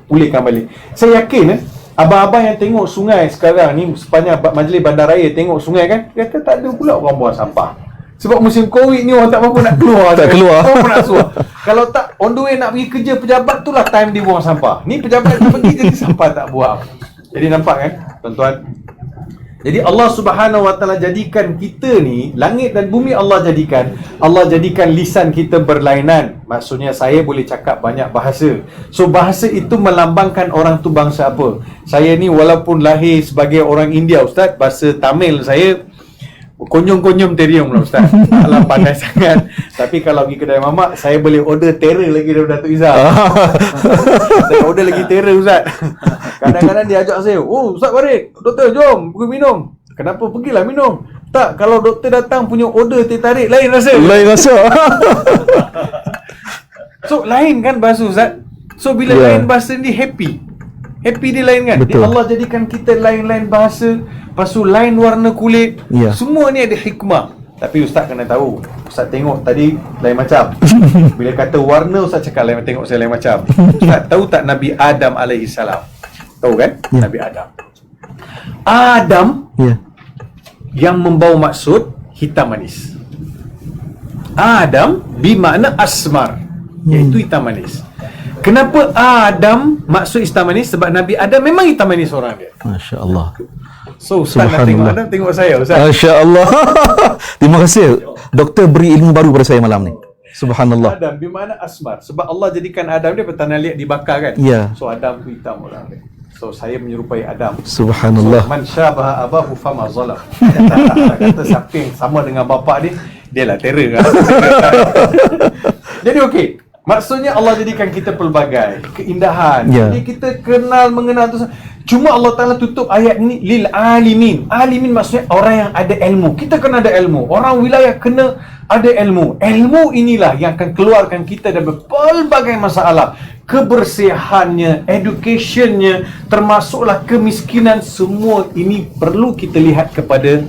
pulihkan balik. Saya yakin abang-abang yang tengok sungai sekarang ni, sepanjang majlis bandaraya tengok sungai kan, dia kata tak ada pula orang buang sampah. Sebab musim Covid ni orang tak apa nak keluar. Tak keluar. Orang nak suar. Kalau tak on the way nak pergi kerja pejabat, tu lah time dia buang sampah. Ni pejabat dia pergi jadi sampah tak buang. Jadi nampak kan tuan-tuan? Jadi Allah Subhanahu Wa Taala jadikan kita ni, langit dan bumi Allah jadikan lisan kita berlainan. Maksudnya saya boleh cakap banyak bahasa. So bahasa itu melambangkan orang tu bangsa apa. Saya ni walaupun lahir sebagai orang India, Ustaz, bahasa Tamil saya konyom-konyom terium lah, Ustaz. Alah pandai sangat. Tapi kalau pergi kedai mamak, saya boleh order terror lagi daripada Datuk Izzah. Saya order lagi terror, Ustaz. Kadang-kadang dia ajak saya, "Oh, Ustaz Farid, doktor jom pergi minum." Kenapa? Pergilah minum. Tak, kalau doktor datang punya order teh tarik, lain rasa. Lain rasa. So lain kan bahasa, Ustaz. So bila lain bahasa ni happy dia lain kan. Betul. Allah jadikan kita lain-lain bahasa, lepas tu lain warna kulit. Ya. Semua ni ada hikmah. Tapi Ustaz kena tahu, Ustaz tengok tadi lain macam. Bila kata warna, Ustaz cakap lain, tengok saya lain macam. Ustaz tahu tak Nabi Adam alaihissalam? Tahu kan? Ya. Nabi Adam Ya. yang membawa maksud hitam manis. Adam bermakna asmar, iaitu hitam manis. Kenapa Adam maksud hitam manis? Sebab Nabi Adam memang hitam manis orang dia. Masya Allah. So Ustaz nak tengok Adam, tengok saya, Ustaz. Masya Allah. Terima kasih. Doktor beri ilmu baru pada saya malam ni. Subhanallah. Adam bermakna asmar. Sebab Allah jadikan Adam dia bertanah liat dibakar kan. Ya. So Adam tu hitam orang dia. So saya menyerupai Adam. Subhanallah. So, man syabaha abahu fama zalam. Kata siapa yang sama dengan bapa dia, dia lah terror kan. Jadi okey. Maksudnya Allah jadikan kita pelbagai keindahan. Ya. Jadi kita mengenal tu. Cuma Allah Ta'ala tutup ayat ni lil alimin. Alimin maksudnya orang yang ada ilmu. Kita kena ada ilmu. Orang wilayah kena ada ilmu. Ilmu inilah yang akan keluarkan kita dari pelbagai masalah. Kebersihannya, educationnya, termasuklah kemiskinan. Semua ini perlu kita lihat kepada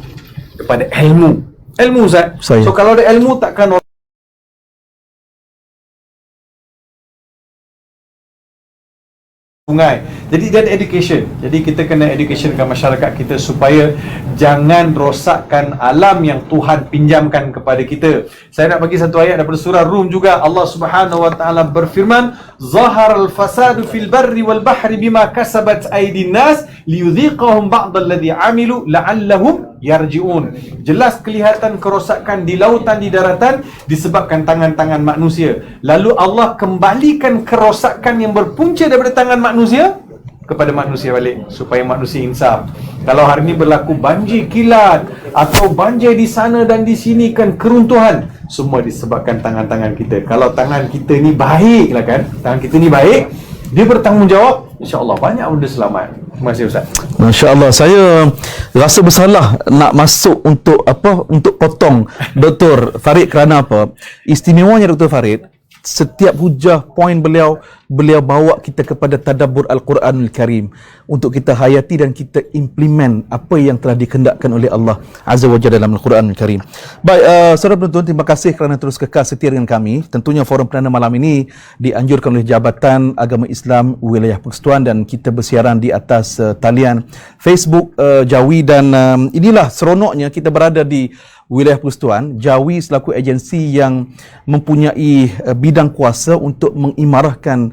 ilmu. Ilmu, Ustaz. So kalau ada ilmu, takkan sungai. Jadi dia ada education. Jadi kita kena educationkan masyarakat kita supaya jangan rosakkan alam yang Tuhan pinjamkan kepada kita. Saya nak bagi satu ayat daripada surah Rum juga. Allah Subhanahu Wa Taala berfirman, "Zaharal fasadu fil barri wal bahri bima kasabat aydin nas liyudhiqahum ba'dalladhi 'amilu la'allahum yarji'un." Jelas kelihatan kerosakan di lautan, di daratan disebabkan tangan-tangan manusia. Lalu Allah kembalikan kerosakan yang berpunca daripada tangan manusia kepada manusia balik supaya manusia insaf. Kalau hari ini berlaku banjir kilat atau banjir di sana dan di sini kan, keruntuhan, semua disebabkan tangan-tangan kita. Kalau tangan kita ni baik lah kan, tangan kita ni baik, dia bertanggungjawab, insya-Allah banyak benda selamat. Terima kasih, Ustaz. Masya Allah, saya rasa bersalah nak masuk untuk potong Dr. Farid kerana apa? Istimewanya Dr. Farid, setiap hujah poin beliau bawa kita kepada tadabbur Al-Quranul Karim untuk kita hayati dan kita implement apa yang telah dikehendakkan oleh Allah Azza wa Jalla dalam Al-Quranul Karim. Baik, saudara penonton, terima kasih kerana terus kekal setia dengan kami. Tentunya forum perdana malam ini dianjurkan oleh Jabatan Agama Islam Wilayah Persekutuan dan kita bersiaran di atas talian Facebook Jawi, dan inilah seronoknya kita berada di Wilayah Persekutuan. Jawi selaku agensi yang mempunyai bidang kuasa untuk mengimarahkan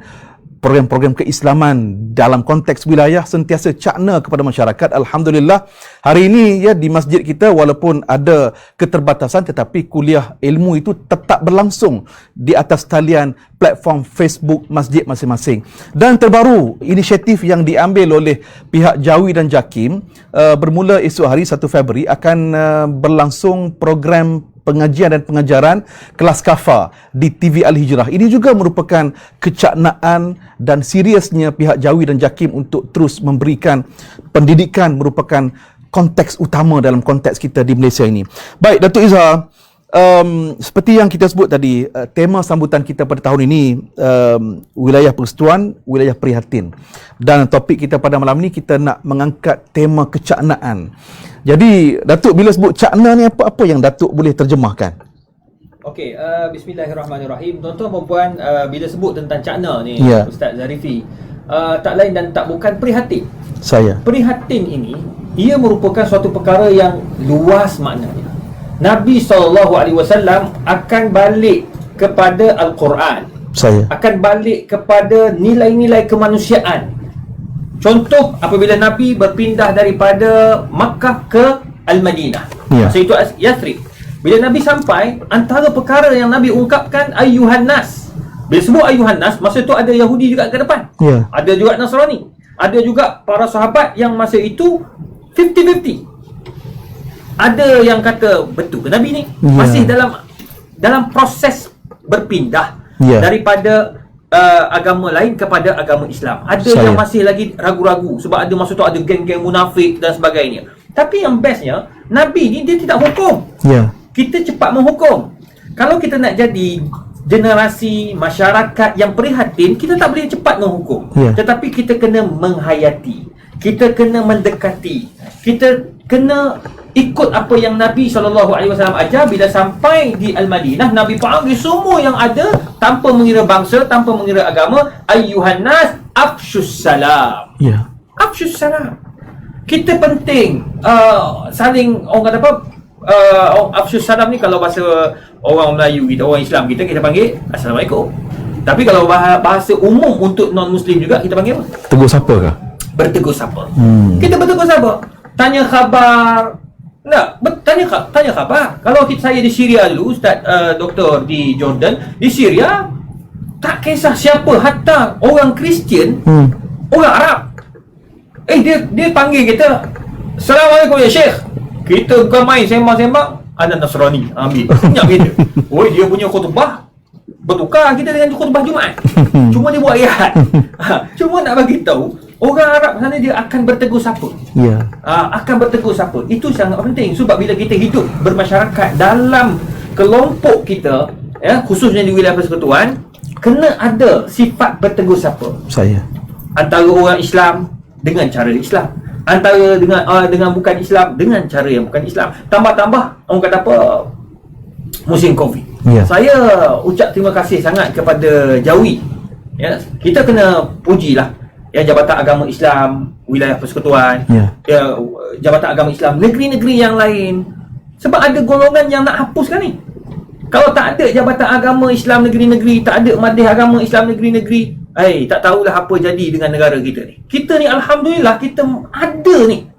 program-program keislaman dalam konteks wilayah sentiasa cakna kepada masyarakat. Alhamdulillah, hari ini ya di masjid kita walaupun ada keterbatasan tetapi kuliah ilmu itu tetap berlangsung di atas talian platform Facebook masjid masing-masing. Dan terbaru, inisiatif yang diambil oleh pihak Jawi dan JAKIM bermula esok hari 1 Februari akan berlangsung program pengajian dan pengajaran kelas kafa di TV Al-Hijrah. Ini juga merupakan kecaknaan dan seriusnya pihak Jawi dan JAKIM untuk terus memberikan pendidikan merupakan konteks utama dalam konteks kita di Malaysia ini. Baik, Datuk Izzah, seperti yang kita sebut tadi, tema sambutan kita pada tahun ini wilayah persekutuan, wilayah prihatin. Dan topik kita pada malam ini kita nak mengangkat tema kecaknaan. Jadi, Datuk bila sebut cakna ni apa yang Datuk boleh terjemahkan? Okey, bismillahirrahmanirrahim. Tuan-tuan dan puan, bila sebut tentang cakna ni, Ya. Ustaz Zarifi, tak lain dan tak bukan prihatin. Saya. Prihatin ini, ia merupakan suatu perkara yang luas maknanya. Nabi SAW akan balik kepada Al-Quran, Saya. akan balik kepada nilai-nilai kemanusiaan. Contoh, apabila Nabi berpindah daripada Makkah ke Al-Madinah, Ya. masa itu Yathrib. Bila Nabi sampai, antara perkara yang Nabi ungkapkan, Ayyuhan Nas. Bila sebut Ayyuhan Nas, masa itu ada Yahudi juga ke depan, Ya. ada juga Nasrani, ada juga para sahabat yang masa itu 50-50. Ada yang kata betul ke Nabi ni? Ya. Masih dalam proses berpindah Ya. daripada agama lain kepada agama Islam. Ada Saya. yang masih lagi ragu-ragu sebab ada masa tu ada geng-geng munafik dan sebagainya. Tapi yang bestnya, Nabi ni dia tidak hukum. Ya. Kita cepat menghukum. Kalau kita nak jadi generasi masyarakat yang prihatin, kita tak boleh cepat menghukum. Ya. Tetapi kita kena menghayati, kita kena mendekati, kita kena ikut apa yang Nabi SAW ajar. Bila sampai di Al-Madinah, Nabi panggil semua yang ada tanpa mengira bangsa, tanpa mengira agama. Ayyuhan nas, afshus salam. Ya. Afshus salam. Kita penting saling, orang kata apa, afshus salam ni kalau bahasa orang Melayu kita, orang Islam kita panggil Assalamualaikum. Tapi kalau bahasa umum untuk non-Muslim juga, kita panggil apa? Tegur siapa kah? Bertegur sapa. Kita Bertegur sapa? Tanya khabar. Tanya khabar. Kalau saya di Syria dulu, Ustaz Doktor di Jordan, di Syria tak kisah siapa, hatta orang Kristian, orang Arab. Dia panggil kita, Assalamualaikum ya Syekh. Kita bukan main sembang-sembang, ada Nasrani ambil. Senyap kita. Oi, dia punya khutbah bertukar kita dengan khutbah Jumaat. Cuma dia buat ayat. Cuma nak bagi tahu, orang Arab sana dia akan bertegur sapa. Ya. Akan bertegur sapa. Itu sangat penting sebab bila kita hidup bermasyarakat dalam kelompok kita, ya, khususnya di wilayah persekutuan, kena ada sifat bertegur sapa. Saya. Antara orang Islam dengan cara Islam, antara dengan bukan Islam dengan cara yang bukan Islam. Tambah-tambah orang kata apa, musim Covid. Ya. Saya ucap terima kasih sangat kepada Jawi. Ya, kita kena pujilah ya Jabatan Agama Islam wilayah persekutuan. Ya, Jabatan Agama Islam negeri-negeri yang lain. Sebab ada golongan yang nak hapuskan ni. Kalau tak ada Jabatan Agama Islam negeri-negeri, tak ada Majlis Agama Islam negeri-negeri, tak tahulah apa jadi dengan negara kita ni. Kita ni alhamdulillah kita ada ni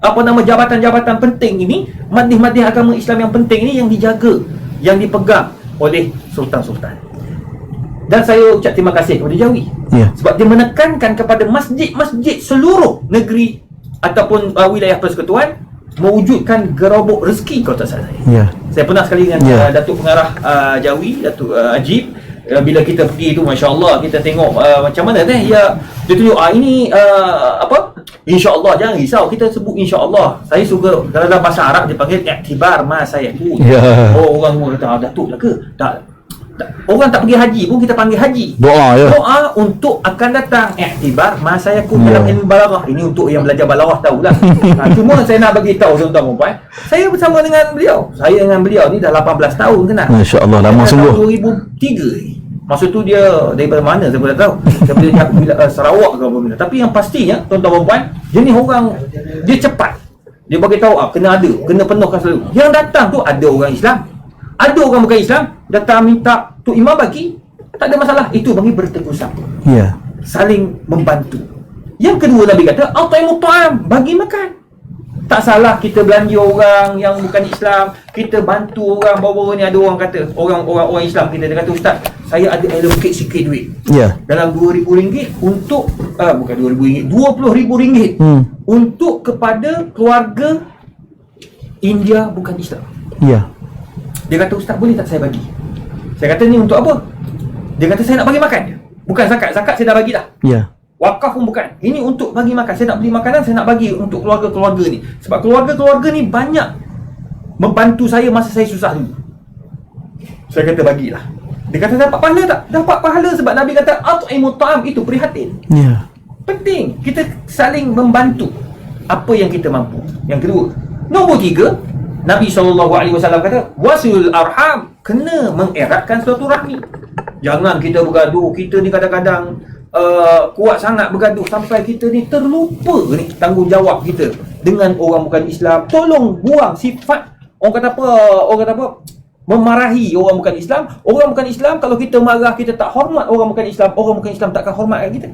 jabatan-jabatan penting ini, majlis-majlis agama Islam yang penting ini yang dijaga, yang dipegang oleh sultan-sultan. Dan saya ucap terima kasih kepada Jawi. Ya. Sebab dia menekankan kepada masjid-masjid seluruh negeri ataupun wilayah persekutuan mewujudkan gerobok rezeki kalau tak salah saya. Ya. Saya pernah sekali dengan Datuk Pengarah Jawi, Datuk Ajib. Bila kita pergi tu, masya-Allah, kita tengok macam mana dia tunjuk ini insya-Allah, jangan risau, kita sebut insya-Allah. Saya suka dalam bahasa Arab dia panggil i'tibar ma sayakun. Orang semua kata Datuk lah ke? Tak. Orang tak pergi haji pun kita panggil haji. Doa ya. Doa untuk akan datang. I'tibar ma sayakun dalam ilmu balaghah. Ini untuk yang belajar balaghah tahulah. Cuma saya nak bagi tahu tuan-tuan dan puan, saya bersama dengan beliau. Saya dengan beliau ni dah 18 tahun kenal. Masya-Allah, lama sungguh. Tahun 2003 ni. Masa tu dia daripada mana saya pun tak tahu. Daripada Sarawak ke apa benda. Tapi yang pastinya tuan-tuan dan puan, jenis orang dia cepat. Dia bagi tahu kena ada, kena penuhkan selalu. Yang datang tu ada orang Islam, ada orang bukan Islam, datang minta tu imam bagi, tak ada masalah. Itu bagi bertegur sapa. Ya. Saling membantu. Yang kedua Nabi kata, at'imut ta'am, bagi makan. Tak salah kita belanja orang yang bukan Islam, kita bantu orang. Baru-baru ni ada orang kata, orang Islam kita, dia kata, Ustaz, saya ada allocate sikit duit. Ya. Dalam RM2,000 untuk bukan RM2,000, RM20,000 untuk kepada keluarga India bukan Islam. Ya. Dia kata, ustaz boleh tak saya bagi? Saya kata, ni untuk apa? Dia kata, saya nak bagi makan. Bukan zakat. Zakat saya dah bagi dah. Ya. Wakaf pun bukan. Ini untuk bagi makan. Saya nak beli makanan, saya nak bagi untuk keluarga-keluarga ni. Sebab keluarga-keluarga ni banyak membantu saya masa saya susah dulu. Saya kata, bagilah. Dia kata, dapat pahala tak? Dapat pahala sebab Nabi kata, at'imut ta'am, itu prihatin. Ya. Penting kita saling membantu apa yang kita mampu. Yang kedua, nombor 3, Nabi SAW kata, wasilul arham, kena mengeratkan silaturahmi. Jangan kita bergaduh. Kita ni kadang-kadang kuat sangat bergaduh sampai kita ni terlupa ni tanggungjawab kita dengan orang bukan Islam. Tolong buang sifat orang kata apa, memarahi orang bukan Islam. Orang bukan Islam, kalau kita marah, kita tak hormat orang bukan Islam, orang bukan Islam takkan hormat kita.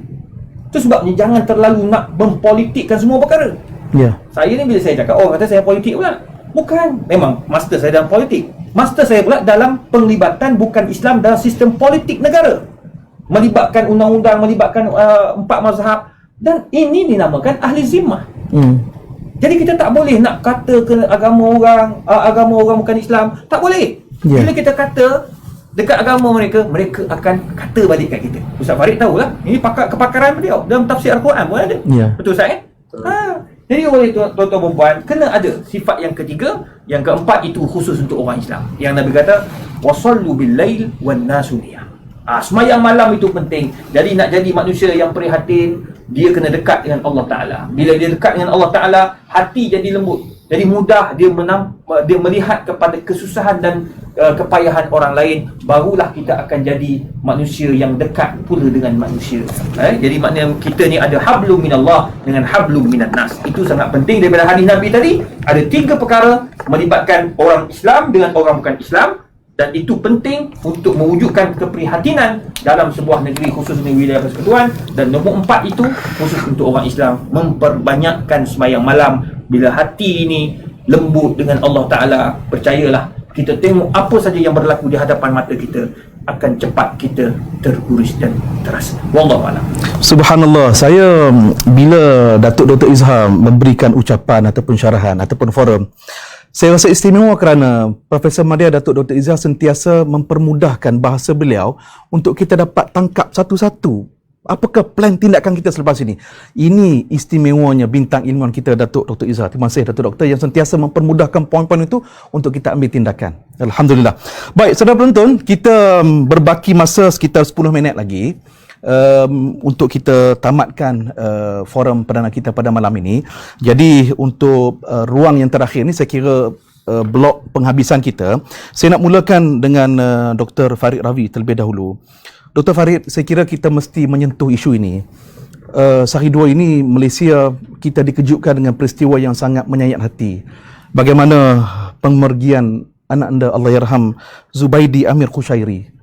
Itu sebabnya jangan terlalu nak mempolitikkan semua perkara. Ya. Saya ni bila saya cakap, orang kata saya politik pula. Bukan. Memang master saya dalam politik. Master saya pula dalam penglibatan bukan Islam dalam sistem politik negara. Melibatkan undang-undang, melibatkan 4 mazhab. Dan ini dinamakan ahli zimmah. Jadi kita tak boleh nak kata ke agama orang bukan Islam. Tak boleh. Yeah. Bila kita kata dekat agama mereka, mereka akan kata balik kat kita. Ustaz Farid tahulah. Ini kepakaran beliau. Dalam tafsir Al-Quran pun ada. Yeah. Betul Ustaz Jadi oleh tuan-tuan dan puan, kena ada sifat yang ketiga. Yang keempat itu khusus untuk orang Islam. Yang Nabi kata, wasallu bil lail wan nasu niyam. Semayang malam itu penting. Jadi nak jadi manusia yang prihatin, dia kena dekat dengan Allah Ta'ala. Bila dia dekat dengan Allah Ta'ala, hati jadi lembut. Jadi mudah dia melihat kepada kesusahan dan kepayahan orang lain. Barulah kita akan jadi manusia yang dekat pula dengan manusia. Jadi maknanya kita ni ada hablum minallah dengan hablum minan nas. Itu sangat penting daripada hadis Nabi tadi. Ada 3 perkara melibatkan orang Islam dengan orang bukan Islam. Dan itu penting untuk mewujudkan keprihatinan dalam sebuah negeri, khususnya wilayah persekutuan. Dan nombor 4 itu khusus untuk orang Islam, memperbanyakkan sembahyang malam. Bila hati ini lembut dengan Allah Ta'ala, percayalah, kita tengok apa saja yang berlaku di hadapan mata kita, akan cepat kita terurus dan terasa. Wallahu a'lam. Subhanallah, saya bila Datuk Dr. Izhar memberikan ucapan ataupun syarahan ataupun forum, saya rasa istimewa kerana Profesor Madya Datuk Dr. Izhar sentiasa mempermudahkan bahasa beliau untuk kita dapat tangkap satu-satu apakah plan tindakan kita selepas ini. Ini istimewanya bintang ilmuwan kita Datuk Dr. Izhar. Terima kasih Datuk Doktor yang sentiasa mempermudahkan poin-poin itu untuk kita ambil tindakan. Alhamdulillah. Baik, saudara penonton, kita berbaki masa sekitar 10 minit lagi untuk kita tamatkan forum perdana kita pada malam ini. Jadi untuk ruang yang terakhir ni, saya kira blok penghabisan kita, saya nak mulakan dengan Dr. Farid Ravi terlebih dahulu. Dr. Farid, saya kira kita mesti menyentuh isu ini. Sehari dua ini Malaysia kita dikejutkan dengan peristiwa yang sangat menyayat hati. Bagaimana pemergian anak anda Allahyarham Zubaidi Amir Khushairi.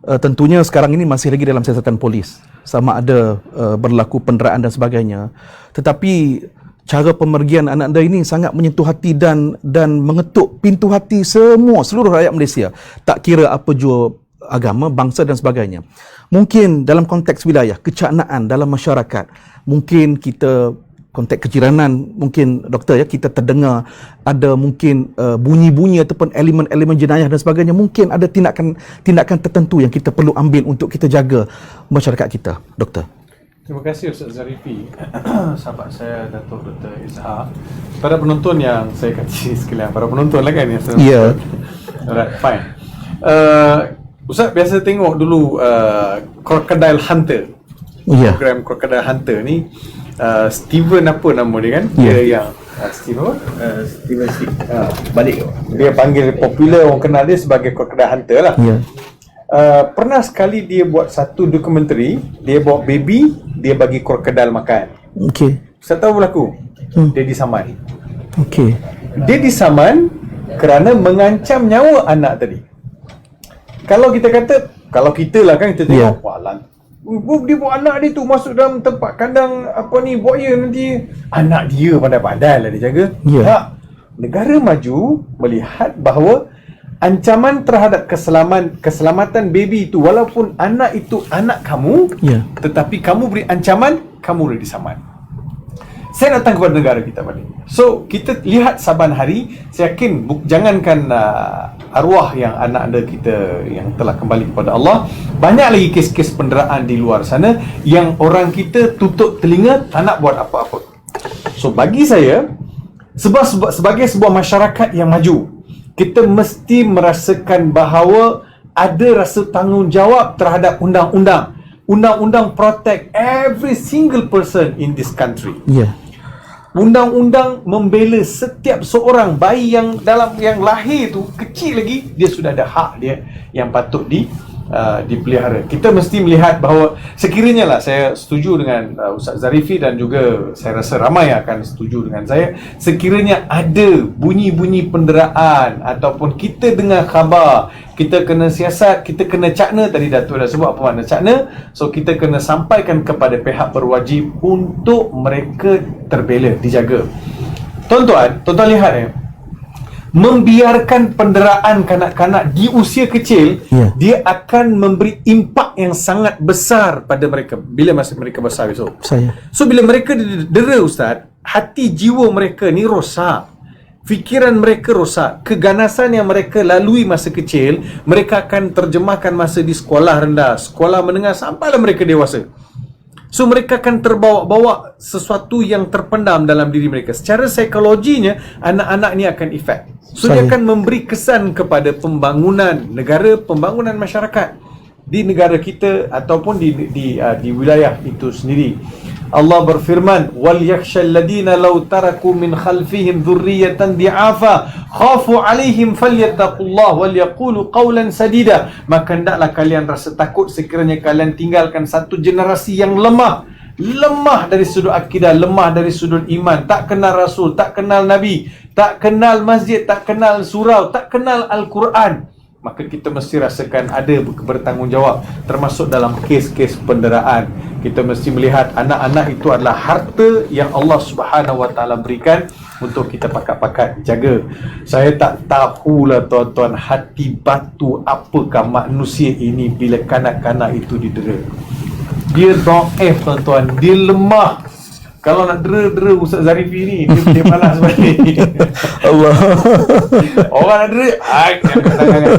Tentunya sekarang ini masih lagi dalam siasatan polis, sama ada berlaku penderaan dan sebagainya. Tetapi cara pemergian anak anda ini sangat menyentuh hati dan mengetuk pintu hati seluruh rakyat Malaysia. Tak kira apa jua agama, bangsa dan sebagainya. Mungkin dalam konteks wilayah, kecaknaan dalam masyarakat, mungkin kita konteks kejiranan, mungkin doktor ya, kita terdengar ada mungkin bunyi-bunyi ataupun elemen-elemen jenayah dan sebagainya. Mungkin ada tindakan tertentu yang kita perlu ambil untuk kita jaga masyarakat kita, doktor. Terima kasih Ustaz Zarifi, sahabat saya Datuk Dr. Izhar. Para penonton yang saya kasih sekalian, para penonton lah kan? Ya. Alright, fine. Ustaz biasa tengok dulu Crocodile Hunter. Ya. Program Crocodile Hunter ni Steven apa nama dia kan? Ya. Dia yang Steven Steve. Balik. dia panggil popular, orang kenal dia sebagai Crocodile Hunter lah. Ya. Pernah sekali dia buat satu dokumentari, dia bawa baby, dia bagi krokodil makan. Okey. Saya tahu berlaku. Dia disaman. Okey. Dia disaman kerana mengancam nyawa anak tadi. Kalau kita kata, kalau kita lah kan, kita tengok, wah dia bawa anak dia tu masuk dalam tempat kandang apa ni, buaya nanti. Anak dia pandai-pandai lah dia jaga. Tak. Negara maju melihat bahawa ancaman terhadap keselamatan baby itu, walaupun anak itu anak kamu, tetapi kamu beri ancaman, kamu boleh disaman. Saya datang kepada negara kita balik. So kita lihat saban hari, saya yakin jangankan arwah yang anak anda kita yang telah kembali kepada Allah. Banyak lagi kes-kes penderaan di luar sana yang orang kita tutup telinga, tak nak buat apa-apa. So bagi saya, sebagai sebuah masyarakat yang maju, kita mesti merasakan bahawa ada rasa tanggungjawab terhadap undang-undang. Undang-undang protect every single person in this country. Ya. Undang-undang membela setiap seorang bayi yang lahir tu kecil lagi, dia sudah ada hak dia yang patut dipelihara. Kita mesti melihat bahawa sekiranya lah, saya setuju dengan Ustaz Zarifi dan juga saya rasa ramai akan setuju dengan saya, sekiranya ada bunyi-bunyi penderaan ataupun kita dengar khabar, kita kena siasat, kita kena cakna. Tadi Datuk dah sebut apa makna cakna. So kita kena sampaikan kepada pihak berwajib untuk mereka terbela, dijaga. Tuan-tuan lihat membiarkan penderaan kanak-kanak di usia kecil, dia akan memberi impak yang sangat besar pada mereka bila masa mereka besar besok. So bila mereka dera, Ustaz, hati jiwa mereka ni rosak, fikiran mereka rosak, keganasan yang mereka lalui masa kecil, mereka akan terjemahkan masa di sekolah rendah, sekolah menengah sampailah mereka dewasa. So mereka akan terbawa-bawa sesuatu yang terpendam dalam diri mereka. Secara psikologinya, anak-anak ni akan efek. So dia akan memberi kesan kepada pembangunan negara, pembangunan masyarakat di negara kita ataupun di wilayah itu sendiri. Allah berfirman, wal yakhshal ladina law taraku min khalfihim dhurriyatan di'afa khafu alaihim falyattaqullah wal yaqulu qawlan sadida. Maka hendaklah kalian rasa takut sekiranya kalian tinggalkan satu generasi yang lemah dari sudut akidah, lemah dari sudut iman, tak kenal Rasul, tak kenal Nabi, tak kenal masjid, tak kenal surau, tak kenal Al-Quran. Maka kita mesti rasakan ada bertanggungjawab, termasuk dalam kes-kes penderaan. Kita mesti melihat anak-anak itu adalah harta yang Allah Subhanahu Wa Taala berikan untuk kita pakat-pakat jaga. Saya tak tahulah tuan-tuan, hati batu apakah manusia ini bila kanak-kanak itu didera. Dia dhaif tuan-tuan, dia lemah. Kalau nak dera Ustaz Zarifi ni, dia malas balik. Allah. Orang nak dera,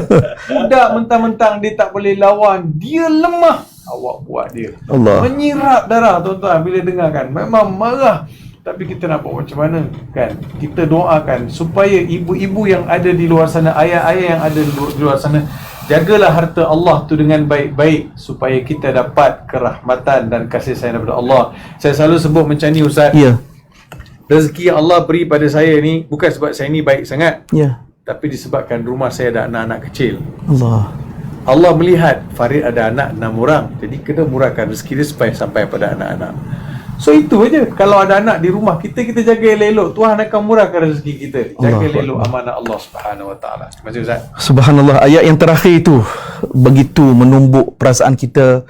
budak mentang-mentang dia tak boleh lawan, dia lemah. Awak buat dia Allah. menyirap darah tuan-tuan bila dengar kan. Memang marah. Tapi kita nak buat macam mana kan? Kita doakan supaya ibu-ibu yang ada di luar sana, ayah-ayah yang ada di luar sana, jagalah harta Allah tu dengan baik-baik supaya kita dapat kerahmatan dan kasih sayang daripada Allah. Saya selalu sebut macam ni, Ustaz. Ya. Rezeki yang Allah beri pada saya ni bukan sebab saya ni baik sangat, Ya. tapi disebabkan rumah saya ada anak-anak kecil. Allah melihat Farid ada anak 6 orang, jadi kena murahkan rezeki dia supaya sampai pada anak-anak. So itu aja. Kalau ada anak di rumah kita jaga elok, Tuhan akan murahkan rezeki kita. Jaga elok amanah Allah Subhanahu Wa Taala. Terima kasih, Ustaz. Subhanallah, ayat yang terakhir itu begitu menumbuk perasaan kita.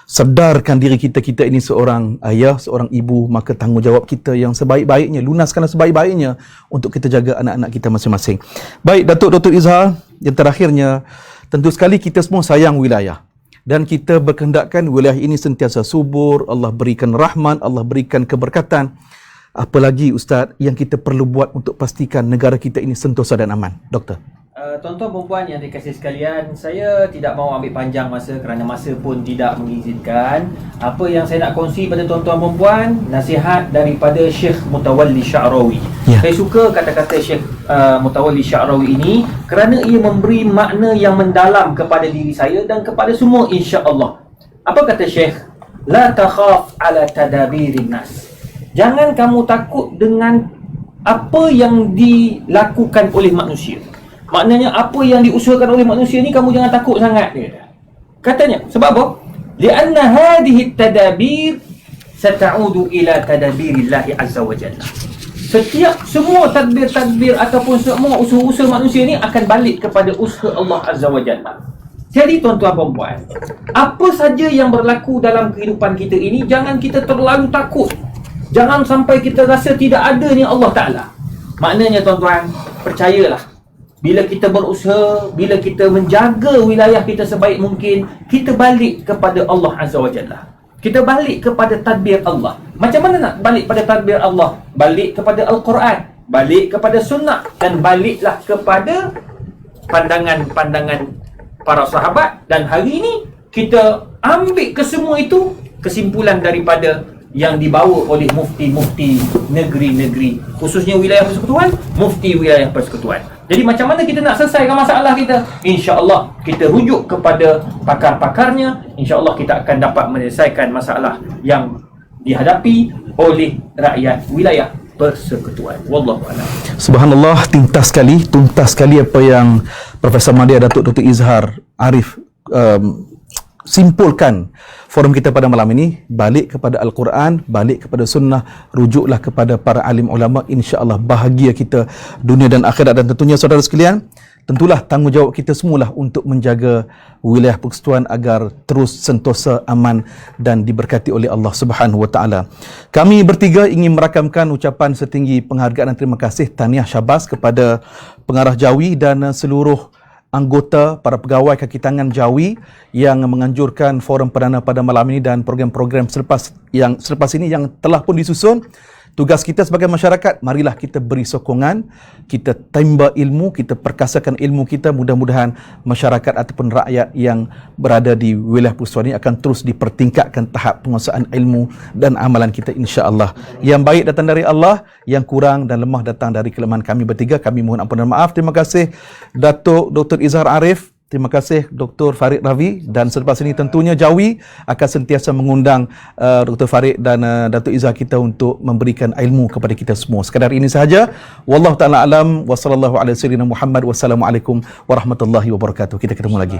Sedarkan diri kita ini seorang ayah, seorang ibu, maka tanggungjawab kita yang sebaik-baiknya, lunaskanlah sebaik-baiknya untuk kita jaga anak-anak kita masing-masing. Baik, Dr. Izhar, yang terakhirnya, tentu sekali kita semua sayang wilayah. Dan kita berkehendakkan wilayah ini sentiasa subur, Allah berikan rahmat, Allah berikan keberkatan. Apalagi Ustaz yang kita perlu buat untuk pastikan negara kita ini sentosa dan aman, Doktor? Tuan-tuan perempuan yang dikasihi sekalian, saya tidak mahu ambil panjang masa kerana masa pun tidak mengizinkan. Apa yang saya nak kongsi pada tuan-tuan perempuan, nasihat daripada Syekh Mutawalli Sya'rawi. Saya suka kata-kata Syekh Mutawalli Sya'rawi ini kerana ia memberi makna yang mendalam kepada diri saya dan kepada semua, insya-Allah. Apa kata Syekh? La takhaf ala tadabirin nas. Jangan kamu takut dengan apa yang dilakukan oleh manusia. Maknanya apa yang diusahakan oleh manusia ni kamu jangan takut sangat, dia kata. Katanya, sebab apa? Lianna hadhihi tadabir sata'udu ila tadabirillahi azza wa jalla. Semua tadbir-tadbir ataupun semua usaha-usaha manusia ni akan balik kepada usaha Allah azza wa jalla. Jadi tuan-tuan perempuan, apa saja yang berlaku dalam kehidupan kita ini, jangan kita terlalu takut. Jangan sampai kita rasa tidak ada ni Allah Ta'ala. Maknanya tuan-tuan, percayalah, bila kita berusaha, bila kita menjaga wilayah kita sebaik mungkin, kita balik kepada Allah Azza wa Jalla. Kita balik kepada tadbir Allah. Macam mana nak balik pada tadbir Allah? Balik kepada Al-Quran, balik kepada sunnah, dan baliklah kepada pandangan-pandangan para sahabat, dan hari ini kita ambil kesemua itu kesimpulan daripada yang dibawa oleh mufti-mufti negeri-negeri, khususnya wilayah persekutuan, mufti wilayah persekutuan. Jadi macam mana kita nak selesaikan masalah kita? InsyaAllah kita rujuk kepada pakar-pakarnya. InsyaAllah kita akan dapat menyelesaikan masalah yang dihadapi oleh rakyat wilayah persekutuan. Wallahu a'lam. Subhanallah, tuntas sekali apa yang Profesor Madya Datuk Dr. Izhar Arif simpulkan forum kita pada malam ini. Balik kepada Al-Quran, balik kepada sunnah, rujuklah kepada para alim ulama, insya-Allah bahagia kita dunia dan akhirat. Dan tentunya saudara sekalian, tentulah tanggungjawab kita semualah untuk menjaga wilayah persekutuan agar terus sentosa, aman dan diberkati oleh Allah Subhanahu wa taala. Kami bertiga ingin merakamkan ucapan setinggi penghargaan dan terima kasih, tahniah syabas kepada pengarah Jawi dan seluruh anggota, para pegawai kaki tangan Jawi yang menganjurkan forum perdana pada malam ini dan program-program selepas ini yang telah pun disusun. Tugas kita sebagai masyarakat, marilah kita beri sokongan, kita timba ilmu, kita perkasakan ilmu kita. Mudah-mudahan masyarakat ataupun rakyat yang berada di wilayah persekutuan ini akan terus dipertingkatkan tahap penguasaan ilmu dan amalan kita, insya-Allah. Yang baik datang dari Allah, yang kurang dan lemah datang dari kelemahan kami bertiga. Kami mohon ampun dan maaf. Terima kasih Datuk Dr. Izhar Arif. Terima kasih Dr. Farid Ravi, dan selepas ini tentunya Jawi akan sentiasa mengundang Dr. Farid dan Datuk Izhar kita untuk memberikan ilmu kepada kita semua. Sekadar ini sahaja. Wallahu taala alam wa sallallahu ala sayyidina Muhammad. Wassalamualaikum warahmatullahi wabarakatuh. Kita ketemu lagi.